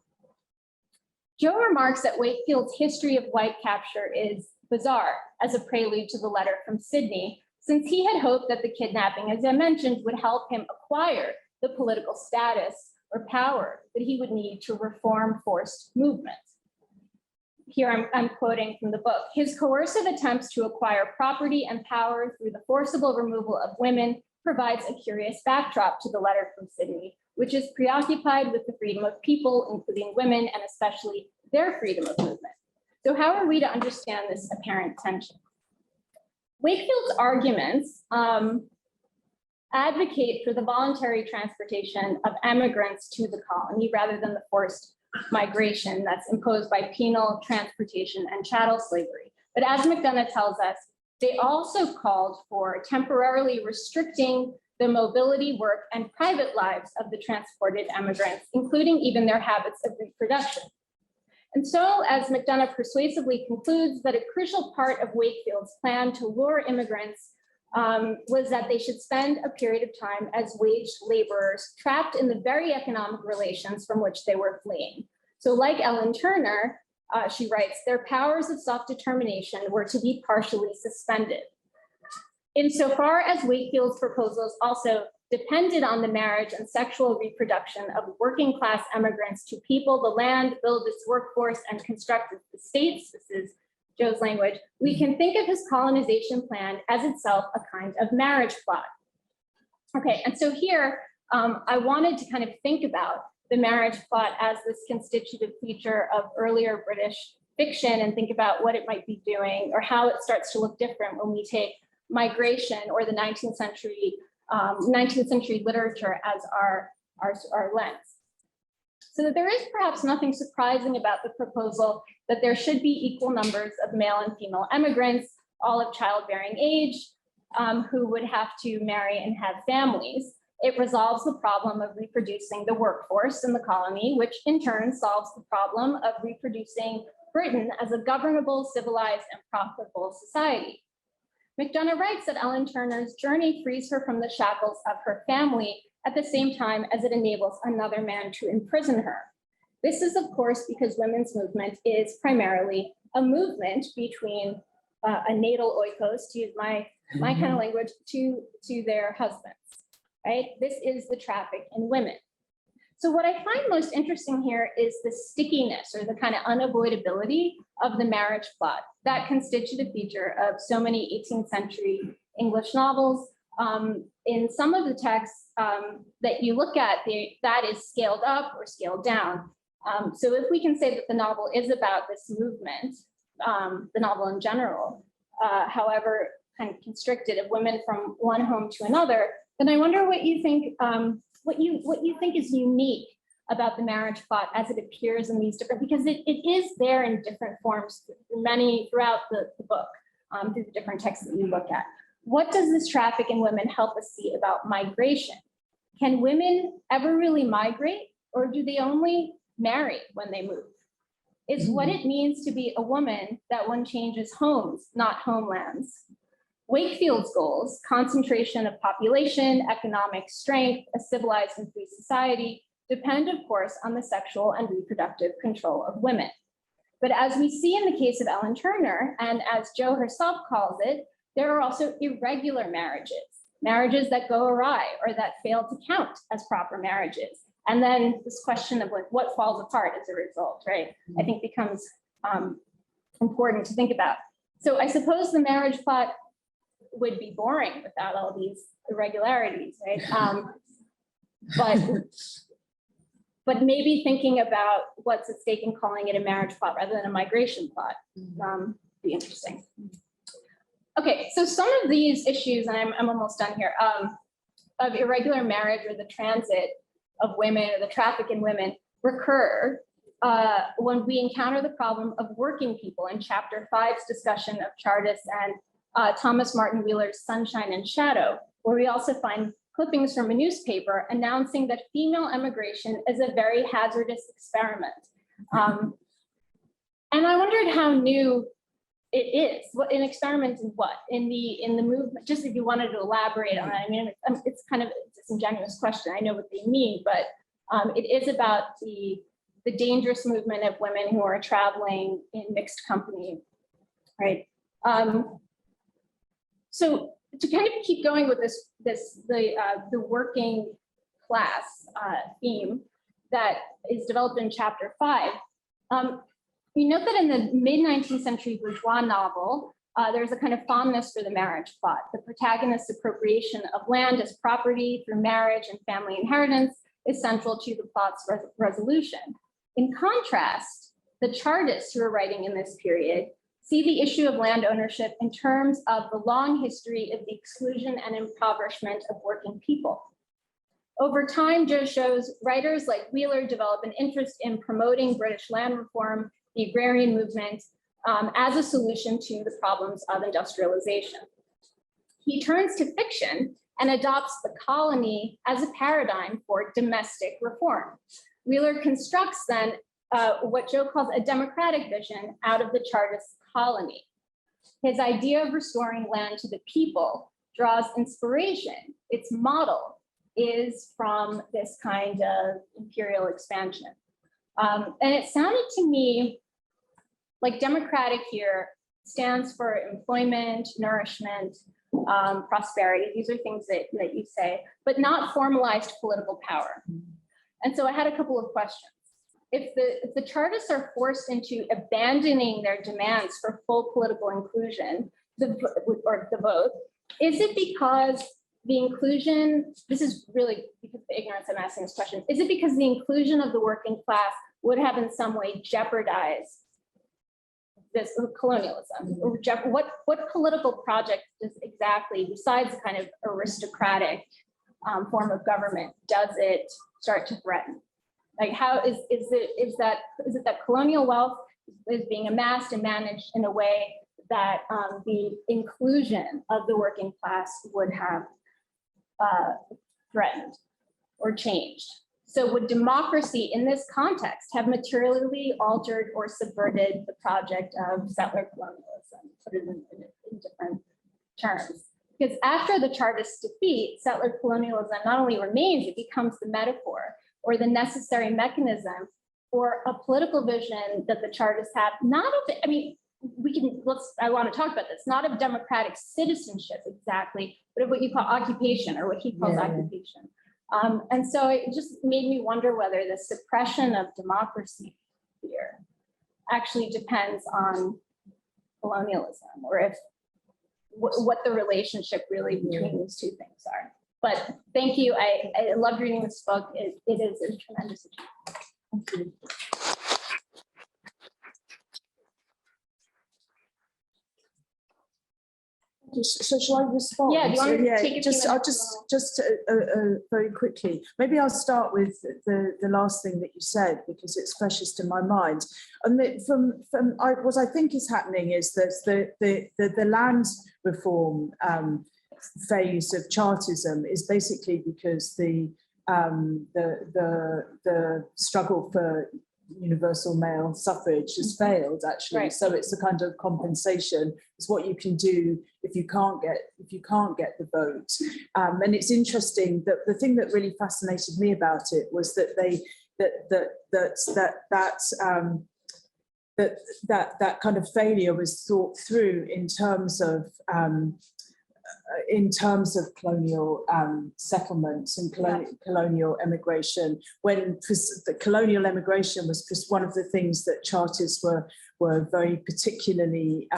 Joe remarks that Wakefield's history of white capture is bizarre as a prelude to the letter from Sydney, since he had hoped that the kidnapping, as I mentioned, would help him acquire the political status or power that he would need to reform forced movements. Here I'm quoting from the book. His coercive attempts to acquire property and power through the forcible removal of women provides a curious backdrop to the letter from Sydney, which is preoccupied with the freedom of people, including women, and especially their freedom of movement. So how are we to understand this apparent tension? Wakefield's arguments advocate for the voluntary transportation of emigrants to the colony rather than the forced migration that's imposed by penal, transportation, and chattel slavery. But as McDonagh tells us, they also called for temporarily restricting the mobility, work, and private lives of the transported emigrants, including even their habits of reproduction. And so, as McDonagh persuasively concludes, that a crucial part of Wakefield's plan to lure immigrants was that they should spend a period of time as wage laborers trapped in the very economic relations from which they were fleeing. So like Ellen Turner, she writes, their powers of self-determination were to be partially suspended. Insofar as Wakefield's proposals also depended on the marriage and sexual reproduction of working class immigrants to people the land, build its workforce, and construct the states, this is Joe's language, we can think of his colonization plan as itself a kind of marriage plot. Okay, and so here, I wanted to kind of think about the marriage plot as this constitutive feature of earlier British fiction and think about what it might be doing or how it starts to look different when we take migration or the 19th century literature as our lens. So that there is perhaps nothing surprising about the proposal that there should be equal numbers of male and female immigrants, all of childbearing age, who would have to marry and have families. It resolves the problem of reproducing the workforce in the colony, which in turn solves the problem of reproducing Britain as a governable, civilized, and profitable society. McDonagh writes that Ellen Turner's journey frees her from the shackles of her family at the same time as it enables another man to imprison her. This is, of course, because women's movement is primarily a movement between a natal oikos, to use my kind of language, to their husbands, right? This is the traffic in women. So what I find most interesting here is the stickiness or the kind of unavoidability of the marriage plot, that constitutive feature of so many 18th century English novels. In some of the texts that you look at, that is scaled up or scaled down. So if we can say that the novel is about this movement, the novel in general, however kind of constricted of women from one home to another, then I wonder what you think, what you think is unique about the marriage plot as it appears in these different, because it is there in different forms throughout the book, through the different texts that you look at. What does this traffic in women help us see about migration? Can women ever really migrate, or do they only marry when they move? Is what it means to be a woman that one changes homes, not homelands? Wakefield's goals, concentration of population, economic strength, a civilized and free society, depend, of course, on the sexual and reproductive control of women. But as we see in the case of Ellen Turner, and as Jo herself calls it, there are also irregular marriages, marriages that go awry or that fail to count as proper marriages. And then this question of like what falls apart as a result, right? I think becomes important to think about. So I suppose the marriage plot would be boring without all these irregularities, right? But maybe thinking about what's at stake and calling it a marriage plot rather than a migration plot be interesting. Okay, so some of these issues, and I'm almost done here, of irregular marriage or the transit of women or the traffic in women recur when we encounter the problem of working people in Chapter 5's discussion of Chartist and Thomas Martin Wheeler's Sunshine and Shadow, where we also find clippings from a newspaper announcing that female emigration is a very hazardous experiment. And I wondered how new it is. What an experiment in what? In the movement, just if you wanted to elaborate on it. I mean, it's kind of a disingenuous question. I know what they mean, but it is about the the dangerous movement of women who are traveling in mixed company, right? So to kind of keep going with the working class theme that is developed in chapter 5, you note that in the mid-19th century bourgeois novel, there's a kind of fondness for the marriage plot. The protagonist's appropriation of land as property through marriage and family inheritance is central to the plot's resolution. In contrast, the Chartists who are writing in this period see the issue of land ownership in terms of the long history of the exclusion and impoverishment of working people. Over time, Joe shows writers like Wheeler develop an interest in promoting British land reform, the agrarian movement, as a solution to the problems of industrialization. He turns to fiction and adopts the colony as a paradigm for domestic reform. Wheeler constructs then what Joe calls a democratic vision out of the Chartist colony. His idea of restoring land to the people draws inspiration. Its model is from this kind of imperial expansion. And it sounded to me like democratic here stands for employment, nourishment, prosperity. These are things that you say, but not formalized political power. And so I had a couple of questions. If the Chartists are forced into abandoning their demands for full political inclusion, or the vote, is it because the inclusion, this is really because of the ignorance I'm asking this question, is it because the inclusion of the working class would have in some way jeopardized this colonialism? What political project does exactly, besides the kind of aristocratic form of government, does it start to threaten? Like, how is it that colonial wealth is being amassed and managed in a way that the inclusion of the working class would have threatened or changed? So would democracy in this context have materially altered or subverted the project of settler colonialism, put it in different terms? Because after the Chartist defeat, settler colonialism not only remains, it becomes the metaphor or the necessary mechanism for a political vision that the Chartists have, not of, I mean, I want to talk about this, not of democratic citizenship exactly, but of what you call occupation, or what he calls occupation. And so it just made me wonder whether the suppression of democracy here actually depends on colonialism, or if what the relationship really between these two things are. But thank you. I loved reading this book. It is a tremendous achievement. Thank you. So shall I respond? Yeah, do you want to take it? I'll just very quickly. Maybe I'll start with the last thing that you said, because it's freshest in my mind. And what I think is happening is that the land reform phase of Chartism is basically because the struggle for universal male suffrage has failed, actually. Right. So it's a kind of compensation. It's what you can do if you can't get the vote. And it's interesting that the thing that really fascinated me about it was that that kind of failure was thought through in terms of colonial settlements and colonial emigration, when the colonial emigration was just one of the things that Chartists were very particularly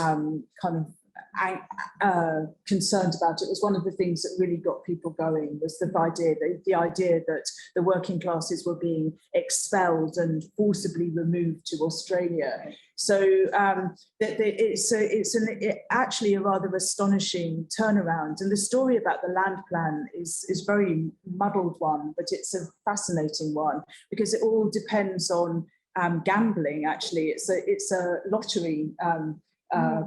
concerned about. It was one of the things that really got people going, was the idea that the working classes were being expelled and forcibly removed to Australia. So it's actually a rather astonishing turnaround. And the story about the land plan is very muddled one, but it's a fascinating one, because it all depends on gambling. Actually, it's a lottery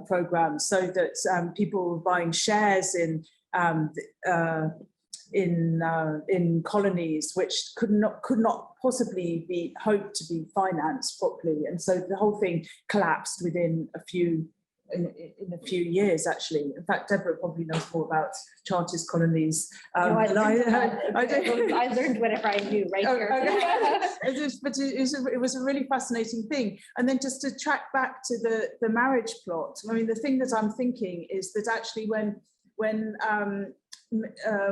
program, so that people were buying shares in colonies which could not possibly be hoped to be financed properly, and so the whole thing collapsed within a few in a few years, actually. In fact, Deborah probably knows more about Chartist colonies. No, I I learned whatever I knew right here. But it was a really fascinating thing. And then just to track back to the marriage plot, I mean, the thing that I'm thinking is that actually when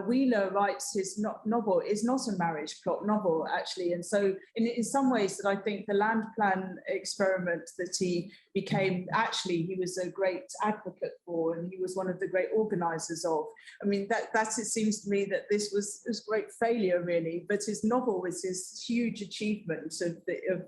Wheeler writes his novel, is not a marriage plot novel, actually. And so in some ways that I think the land plan experiment that he became, actually, he was a great advocate for, and he was one of the great organizers of. I mean, that it seems to me that this was great failure, really, but his novel was his huge achievement of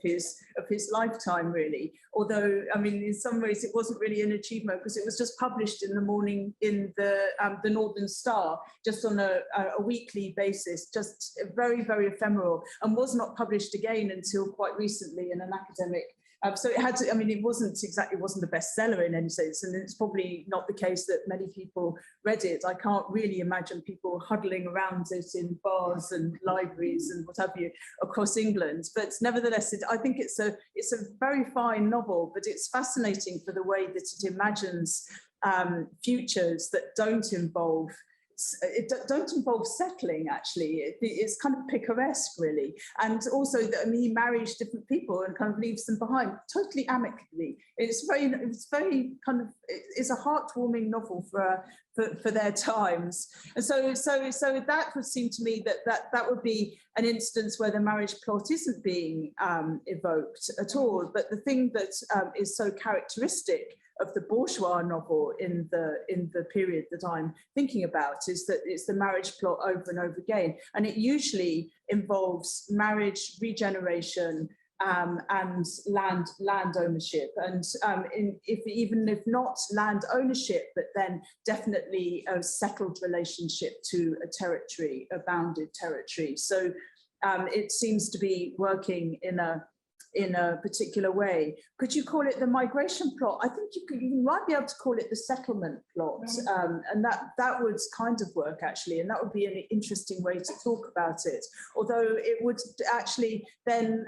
his lifetime, really. Although, I mean, in some ways it wasn't really an achievement because it was just published in the morning in the Northern Star, just on a weekly basis, just very, very ephemeral, and was not published again until quite recently in an academic. So it had to, I mean, it wasn't a bestseller in any sense, and it's probably not the case that many people read it. I can't really imagine people huddling around it in bars and libraries and what have you across England. But nevertheless, I think it's a very fine novel, but it's fascinating for the way that it imagines futures that don't involve settling, actually. It's kind of picaresque, really. And also, I mean, he marries different people and kind of leaves them behind totally amicably. It's very kind of, it's a heartwarming novel for their times. And so that would seem to me that would be an instance where the marriage plot isn't being evoked at all. But the thing that is so characteristic of the bourgeois novel in the period that I'm thinking about is that it's the marriage plot over and over again, and it usually involves marriage, regeneration, and land ownership, and even if not land ownership, but then definitely a settled relationship to a territory, a bounded territory. So it seems to be working in a particular way. Could you call it the migration plot? I think you might be able to call it the settlement plot, and that would kind of work, actually, and that would be an interesting way to talk about it. Although it would actually then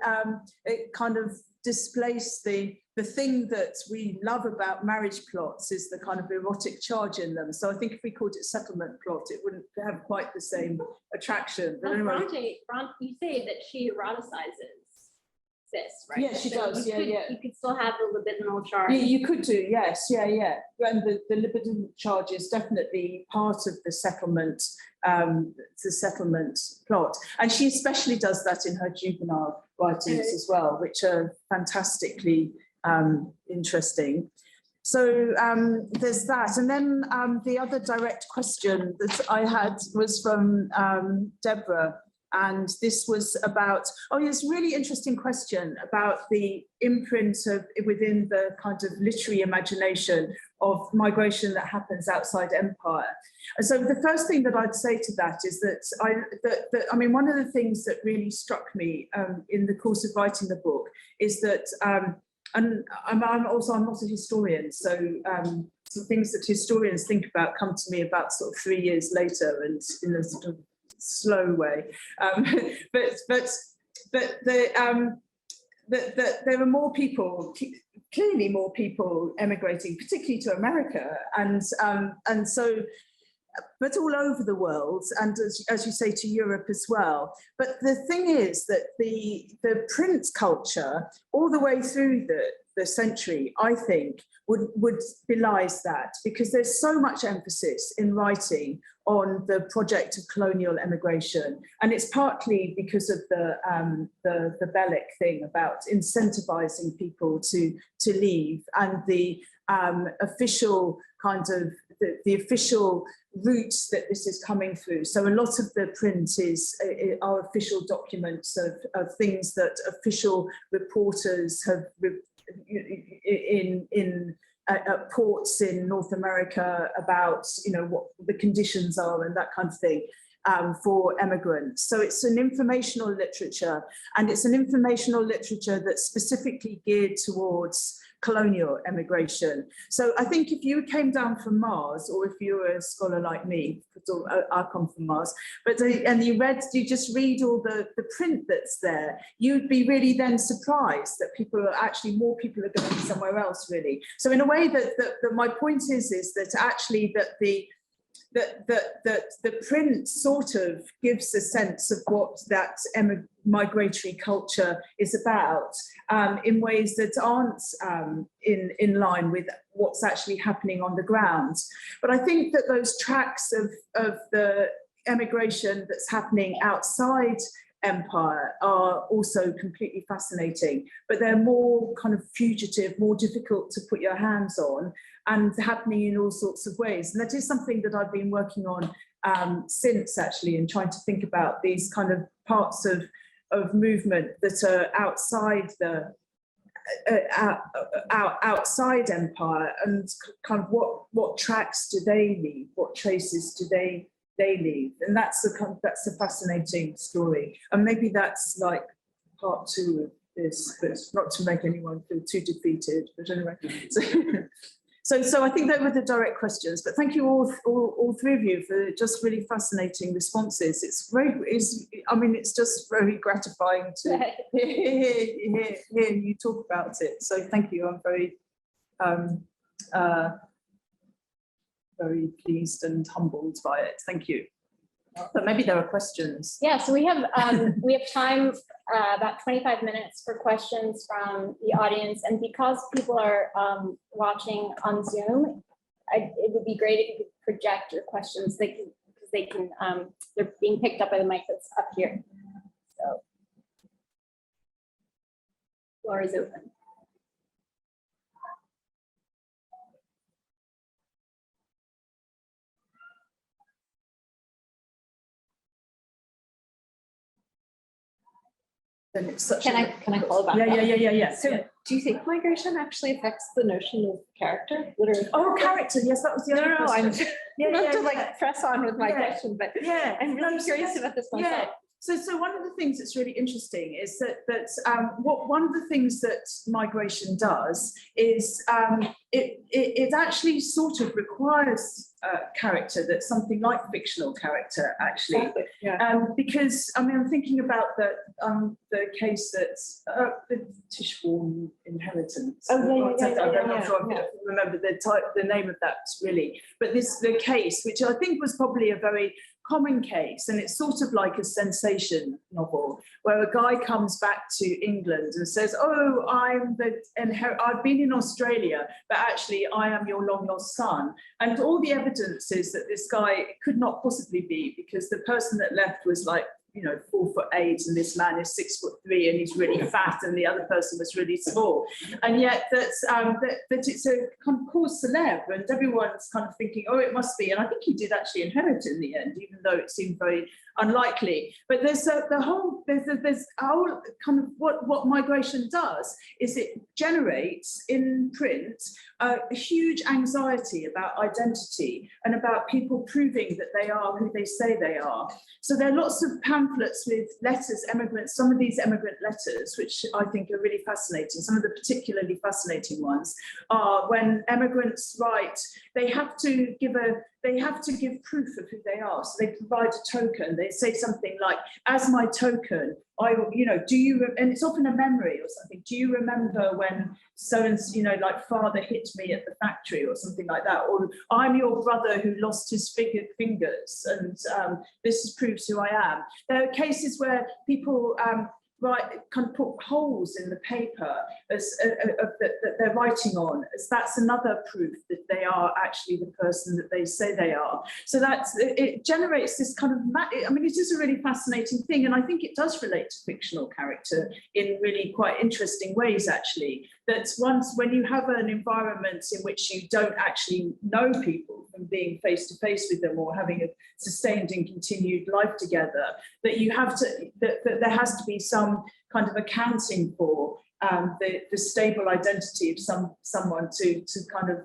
it kind of displace the thing that we love about marriage plots is the kind of erotic charge in them. So I think if we called it settlement plot, it wouldn't have quite the same attraction. But anyway. You say that she eroticizes this, right? Yes, she does. You could still have the libidinal charge. Yeah, you could do. Yes, yeah. And the libidinal charge is definitely part of the settlement plot, and she especially does that in her juvenile writings as well, which are fantastically interesting. So there's that, and then the other direct question that I had was from Deborah. And this was about, it's a really interesting question about the imprint within the kind of literary imagination of migration that happens outside empire. And so the first thing that I'd say to that is that I mean, one of the things that really struck me in the course of writing the book is that, and I'm not a historian, so some things that historians think about come to me about sort of 3 years later and in a sort of slow way, but there are more people, clearly more people emigrating, particularly to America, and so, but all over the world, and as you say, to Europe as well. But the thing is that the print culture all the way through the century, I think, would belies that, because there's so much emphasis in writing on the project of colonial emigration, and it's partly because of the Bellic thing about incentivizing people to leave, and the official kind of the official routes that this is coming through. So a lot of the print are official documents of things that official reporters have in ports in North America about, what the conditions are and that kind of thing for emigrants. So it's an informational literature, and it's an informational literature that's specifically geared towards colonial emigration. So I think if you came down from Mars, or if you were a scholar like me, because I come from Mars, but and you just read all the print that's there, you'd be really then surprised that more people are going somewhere else, really. So in a way that my point is that actually that the print sort of gives a sense of what that migratory culture is about, in ways that aren't in line with what's actually happening on the ground. But I think that those tracks of the emigration that's happening outside empire are also completely fascinating, but they're more kind of fugitive, more difficult to put your hands on, and happening in all sorts of ways. And that is something that I've been working on since, actually, and trying to think about these kind of parts of movement that are outside the outside empire, and kind of what tracks do they leave, what traces do they leave. And that's a fascinating story, and maybe that's like part two of this, but not to make anyone feel too defeated, but anyway. So I think those were the direct questions, but thank you all three of you for just really fascinating responses. It's just very gratifying to hear you talk about it. So thank you. I'm very pleased and humbled by it. Thank you. But maybe there are questions. Yeah, so we have time, about 25 minutes for questions from the audience. And because people are watching on Zoom, it would be great if you could project your questions. They're being picked up by the mic that's up here. So, floor is open. Then it's such Can I follow back? Yeah. So do you think migration actually affects the notion of character? Literally? Oh, character. Yes, that was the other question. Not to press on with my question, but I'm really curious about this myself. Yeah. So one of the things that's really interesting is that one of the things that migration does is it actually sort of requires character that's something like fictional character, actually. Because I mean, I'm thinking about the case that's the Tichborne inheritance. I'm not sure I remember the name of that really, but the case, which I think was probably a very common case, and it's sort of like a sensation novel where a guy comes back to England and says, "Oh, I've been in Australia, but actually I am your long lost son." And all the evidence is that this guy could not possibly be, because the person that left was like, 4'8", and this man is 6'3", and he's really fat, and the other person was really small. And yet that it's a kind of cause célèbre, and everyone's kind of thinking, oh, it must be. And I think he did actually inherit in the end, even though it seemed very unlikely. But there's a whole kind of what migration does is it generates in print a huge anxiety about identity and about people proving that they are who they say they are. So there are lots of pamphlets with letters, some of these emigrant letters, which I think are really fascinating. Some of the particularly fascinating ones are when emigrants write, they have to give proof of who they are. So they provide a token. They say something like, "As my token, do you?" And it's often a memory or something. "Do you remember when so and like father hit me at the factory," or something like that? Or, "I'm your brother who lost his fingers, and this proves who I am." There are cases where people kind of put holes in the paper that they're writing on, as that's another proof that they are actually the person that they say they are. So it generates this kind of, it is a really fascinating thing, and I think it does relate to fictional character in really quite interesting ways, actually. That when you have an environment in which you don't actually know people from being face to face with them or having a sustained and continued life together, that there has to be some kind of accounting for the stable identity of someone to kind of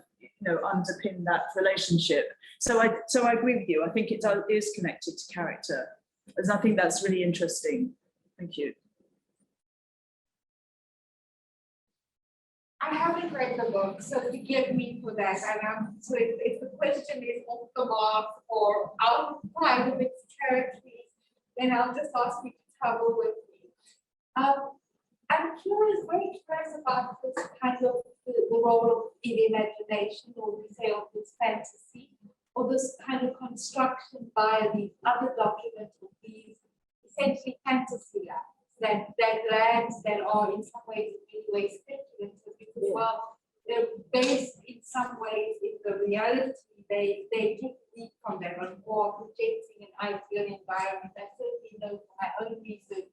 underpin that relationship. So I agree with you. I think it is connected to character, and I think that's really interesting. Thank you. I haven't read the book, so forgive me for that. And so if the question is off the mark or outside of its territory, then I'll just ask you to travel with me. I'm curious, very curious about this kind of the role of the imagination, or we say of this fantasy, or this kind of construction via these other documents of these essentially fantasy lands, that lands that are in some ways, in many ways, speculative, because while they're based in some ways in the reality, they take lead from them and more projecting an ideal environment. I certainly know from my own research,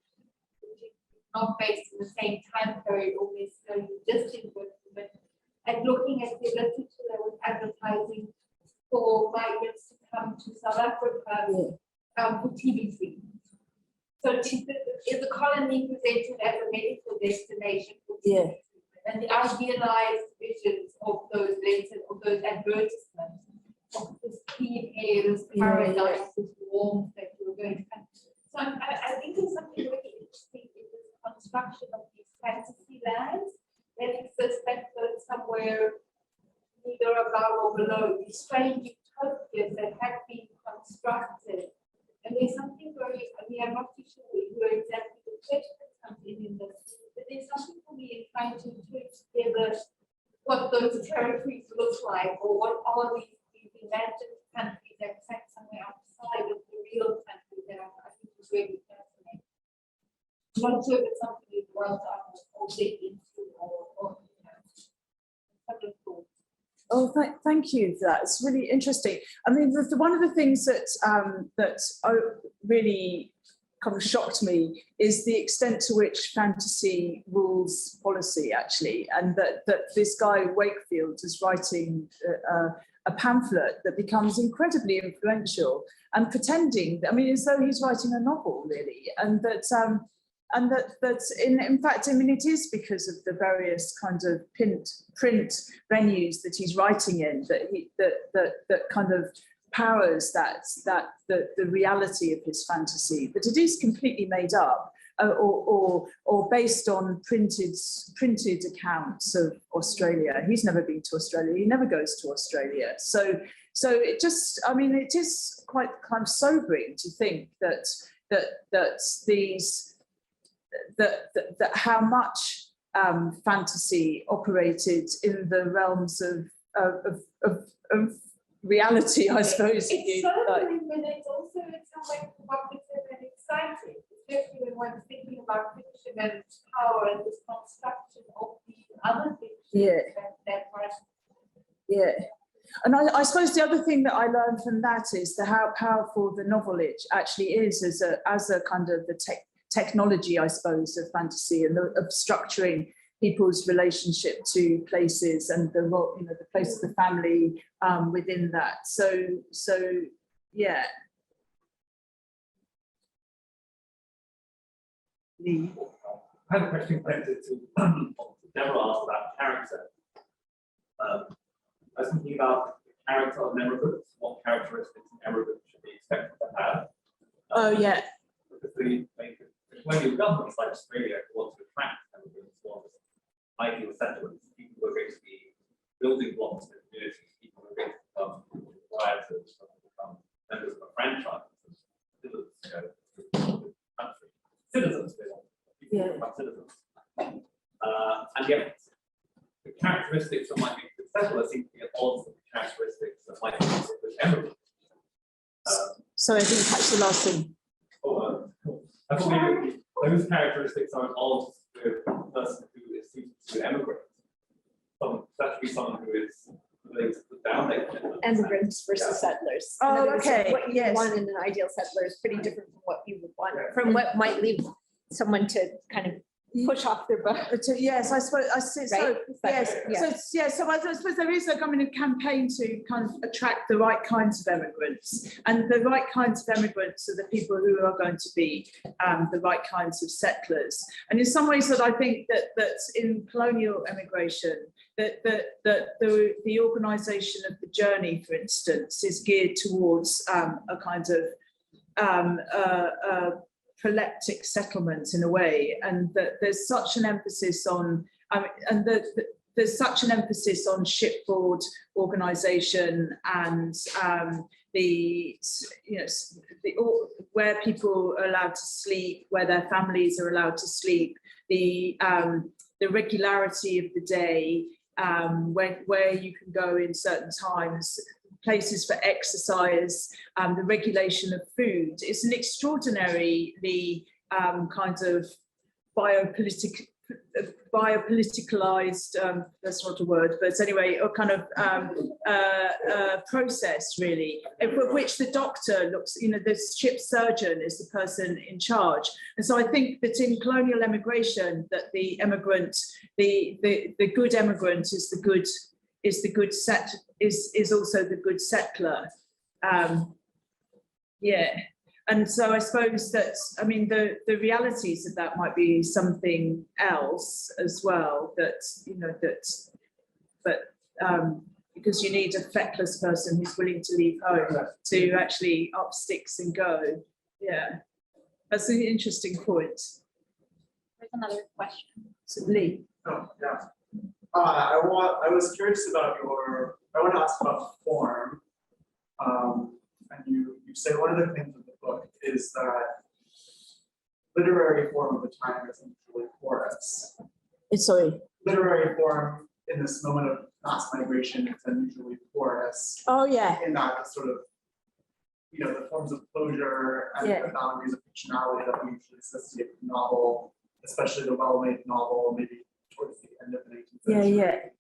which is not based in the same time period or necessarily distant with, but and looking at the literature that was advertising for migrants to come to South Africa for TB3. So is the colony presented as a medical destination for TB3, and the idealized visions of those letters, of those advertisements, of this clean air, this paradise, this warmth that you're going to come. So I think there's something really interesting in this construction of these fantasy lands that exist that somewhere either above or below, these strange utopias that have been constructed. And there's something very, I mean, I'm not too sure where exactly the question comes in this, but there's something for me in trying to put together what those territories look like, or what are these imagined countries that sat somewhere outside of the real country that I think is really fascinating. I'm not sure if it's something you've dwelt on or dig into or you know, something cool. Oh, thank you for that. It's really interesting. I mean, one of the things that really kind of shocked me is the extent to which fantasy rules policy, actually, and that this guy Wakefield is writing a pamphlet that becomes incredibly influential and pretending, I mean, as though he's writing a novel, really, and that in fact, I mean, it is because of the various kinds of print venues that he's writing in that kind of powers the reality of his fantasy, but it is completely made up or based on printed accounts of Australia. He's never been to Australia. He never goes to Australia. So it just, I mean, it is quite kind of sobering to think that how much fantasy operated in the realms of reality, I suppose. It's sobering, but it's also in some way provocative and exciting, especially when one's thinking about fiction and power and this construction of these other fictions that And I suppose the other thing that I learned from that is how powerful the novel actually is as a kind of the technology, I suppose, of fantasy and of structuring people's relationship to places and the place of the family within that. So yeah. I had a question connected to Deborah asked about character. I was thinking about the character of emigrants, what characteristics an emigrant should be expected to have. Because the colonial governments like Australia want to attract immigrants, want ideal settlements, people who are going to be building blocks in communities, people who are going to become rioters, become members of a franchise, citizens, people become citizens. And yet, the characteristics that might be successful seem to be at odds with the characteristics that might be with immigrants. So I didn't catch the last thing. I thought maybe those characteristics are at odds with the person who is suited to emigrate. That should be someone who is willing to put down their Immigrants versus settlers. In Oh, other words, okay. What you want in an ideal settler is pretty different from what you would want, from what might lead someone to kind of push off their boat. Yes, I suppose I see. Right? So I suppose there is a campaign to kind of attract the right kinds of immigrants, and the right kinds of immigrants are the people who are going to be the right kinds of settlers. And in some ways, that I think that in colonial immigration, that the organisation of the journey, for instance, is geared towards a kind of proleptic settlement in a way, and that there's such an emphasis on, and there's such an emphasis on shipboard organisation and where people are allowed to sleep, where their families are allowed to sleep, the regularity of the day, where you can go in certain times, places for exercise, the regulation of food. It's an extraordinarily kind of biopoliticalized, that's not a word, but anyway, a kind of process really, of which the doctor looks, the ship surgeon is the person in charge. And so I think that in colonial emigration, that the emigrant, the good emigrant is also the good settler. Yeah. And so I suppose that, I mean, the realities of that might be something else as well, because you need a feckless person who's willing to leave home to actually up sticks and go. Yeah, that's an interesting point. There's another question. So Lee. Oh, yeah. I was curious about I want to ask about form. And you say one of the things in the book is that literary form of the time is usually porous. Sorry. Literary form in this moment of mass migration is unusually porous. Oh yeah. In that sort of, the forms of closure and the boundaries of fictionality that we usually associate with novel, especially the well-made novel, maybe towards the end of the 19th century,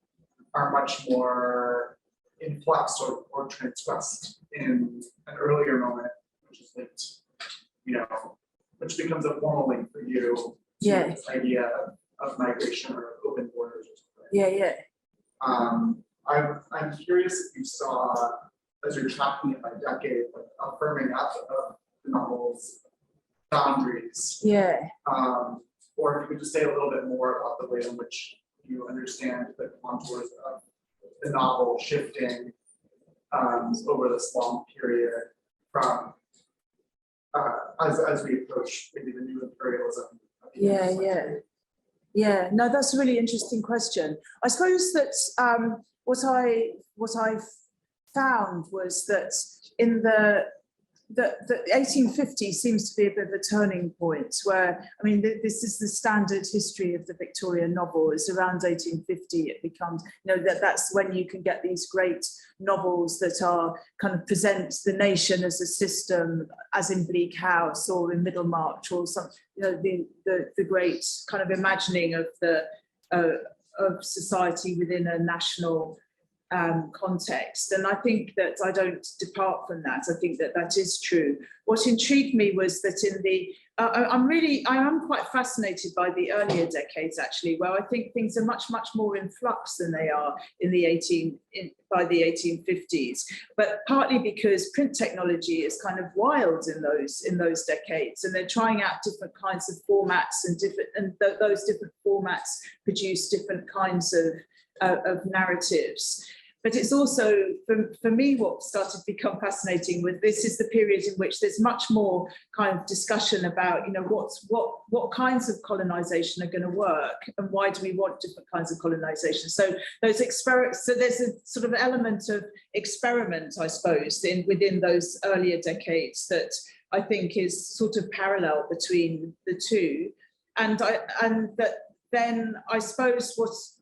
are much more in flux or transgressed in an earlier moment, which is linked, which becomes a formal link for you to this idea of migration or open borders or something. I'm curious if you saw, as you're tracking it by decade, like a firming up of the novel's boundaries. Or if you could just say a little bit more about the way in which you understand the contours of the novel shifting over this long period from as we approach maybe the new imperialism. No, that's a really interesting question. I suppose that what I found was that in the 1850s seems to be a bit of a turning point where, I mean, this is the standard history of the Victorian novel. It's around 1850 it becomes, that's when you can get these great novels that are kind of present the nation as a system, as in Bleak House or in Middlemarch or some, the great kind of imagining of of society within a national context. And I think that I don't depart from that. I think that that is true. What intrigued me was that I am quite fascinated by the earlier decades, actually, where I think things are much more in flux than they are by the 1850s. But partly because print technology is kind of wild in those decades, and they're trying out different kinds of formats, and those different formats produce different kinds of narratives. But it's also, for me, what started to become fascinating with this is the period in which there's much more kind of discussion about, what kinds of colonization are going to work, and why do we want different kinds of colonization? So there's a sort of element of experiment, I suppose, within those earlier decades that I think is sort of parallel between the two, and that then I suppose what's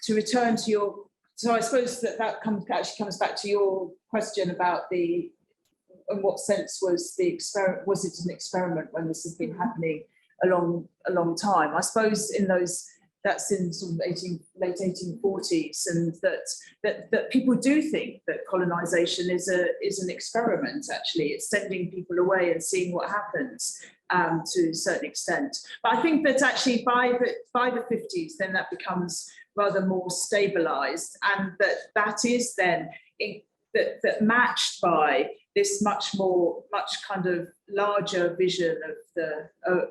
to return to your, so I suppose that actually comes back to your question about in what sense was it an experiment when this has been happening a long time? I suppose that's in sort of late 1840s, and that people do think that colonization is an experiment. Actually, it's sending people away and seeing what happens to a certain extent. But I think that actually by the 50s, then that becomes rather more stabilized, and that is then that matched by this much kind of larger vision of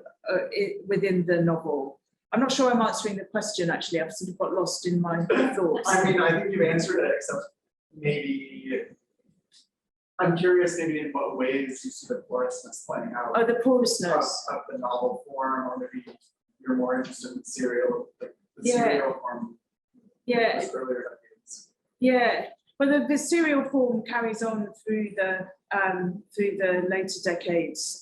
within the novel. I'm not sure I'm answering the question, actually. I've sort of got lost in my thoughts. I mean, I think you've answered it, except maybe I'm curious maybe in what ways you see the porousness playing out. Oh, the porousness of the novel form, or maybe you're more interested in serial, like the Yeah. serial form. Yeah, those earlier decades. yeah. Well, the serial form carries on through the later decades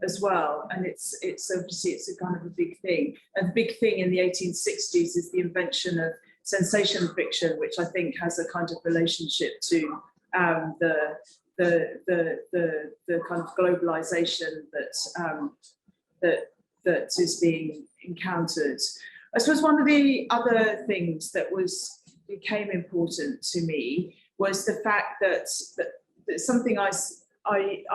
as well, and it's obviously it's a kind of a big thing. And the big thing in the 1860s is the invention of sensation fiction, which I think has a kind of relationship to the kind of globalization that is being encountered. I suppose one of the other things that became important to me was the fact that something I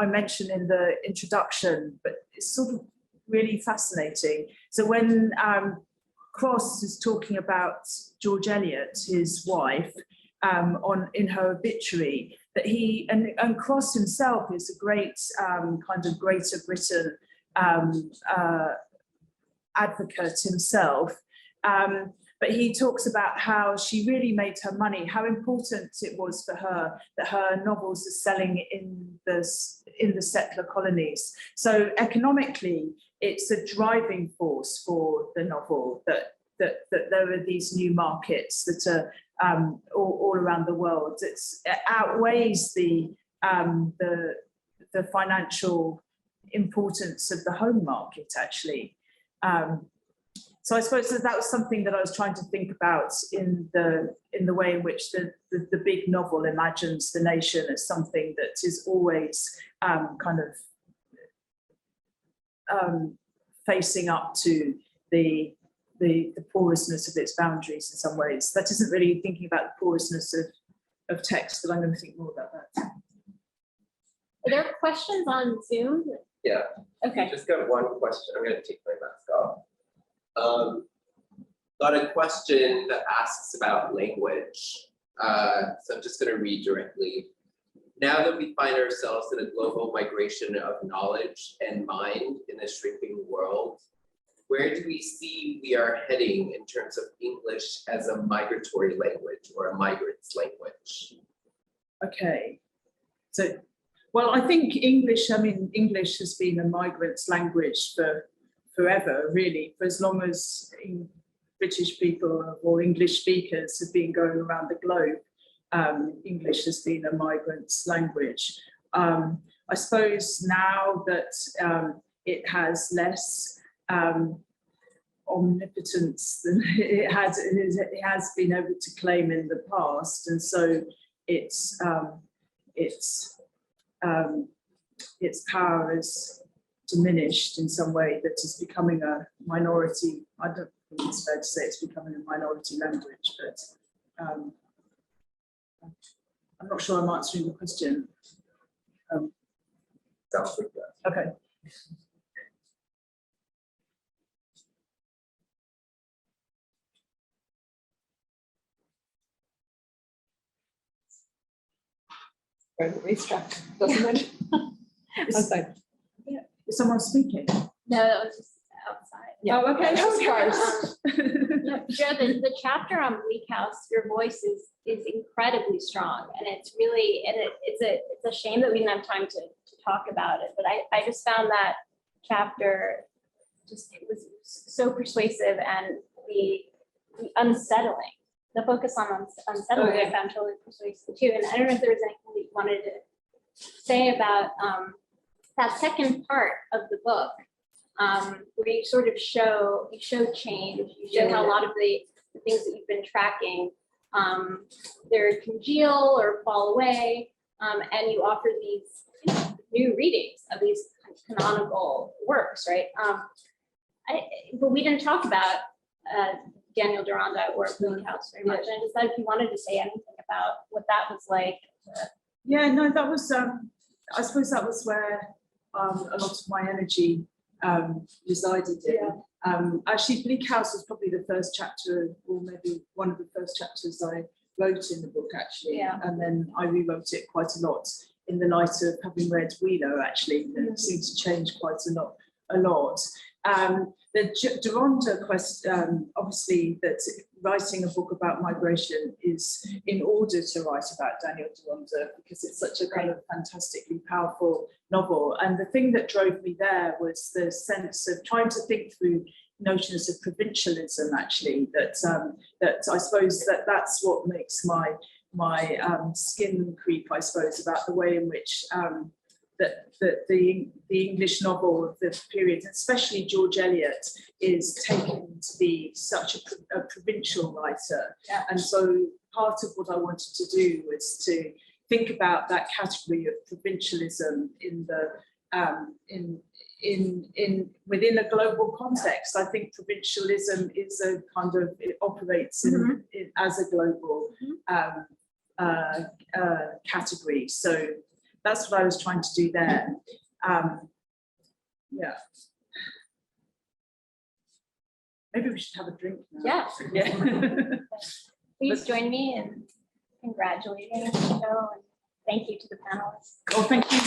mentioned in the introduction, but it's sort of really fascinating. So when Cross is talking about George Eliot, his wife, in her obituary, that he and Cross himself is a great kind of Greater Britain advocate himself. But he talks about how she really made her money, how important it was for her that her novels are selling in the settler colonies. So economically, it's a driving force for the novel that there are these new markets that are all around the world. It outweighs the financial importance of the home market, actually. So I suppose that was something that I was trying to think about in the way in which the big novel imagines the nation as something that is always kind of facing up to the porousness of its boundaries in some ways. That isn't really thinking about the porousness of text, but I'm going to think more about that. Are there questions on Zoom? Yeah. Okay. Just got one question. I'm going to take my mask off. Got a question that asks about language. So I'm just going to read directly. Now that we find ourselves in a global migration of knowledge and mind in a shrinking world, where do we see we are heading in terms of English as a migratory language or a migrant's language? Okay. So, well, I think English has been a migrant's language for forever, really, for as long as British people or English speakers have been going around the globe. English has been a migrant's language. I suppose now that it has less omnipotence than it has been able to claim in the past, and so its power is diminished in some way, that is becoming a minority. I don't think it's fair to say it's becoming a minority language, but I'm not sure I'm answering the question. Okay. Restruct, doesn't it? Outside. Is someone speaking? No, that was just outside. Yeah. Oh, okay. Yeah, Joe, the chapter on Bleak House, your voice is incredibly strong, and it's really, and it's a shame that we didn't have time to talk about it. But I just found that chapter it was so persuasive, and the unsettling, the focus on unsettling, I found totally persuasive too. And I don't know if there was anything that you wanted to say about that second part of the book, where you sort of show change, you show how a lot of the things that you've been tracking, they're congeal or fall away, and you offer these new readings of these canonical works, right? But we didn't talk about Daniel Deronda or Bleak House very much. And I just thought if you wanted to say anything about what that was like. Yeah, no, that was, I suppose that was where a lot of my energy resided in. Actually, Bleak House was probably the first chapter, or maybe one of the first chapters I wrote in the book, actually. Yeah. And then I rewrote it quite a lot in the light of having read Wheeler, actually. It seemed to change quite a lot. The Deronda question, obviously, that writing a book about migration is in order to write about Daniel Deronda, because it's such a kind of fantastically powerful novel. And the thing that drove me there was the sense of trying to think through notions of provincialism, actually, that I suppose that's what makes my skin creep, I suppose, about the way in which that the English novel of the period, especially George Eliot, is taken to be such a provincial writer. Yeah. And so part of what I wanted to do was to think about that category of provincialism in the within a global context. I think provincialism is a kind of, it operates as a global category. So that's what I was trying to do there. Yeah. Maybe we should have a drink now. Yeah. Yeah. Please join me in congratulating the show, and thank you to the panelists. Oh, thank you.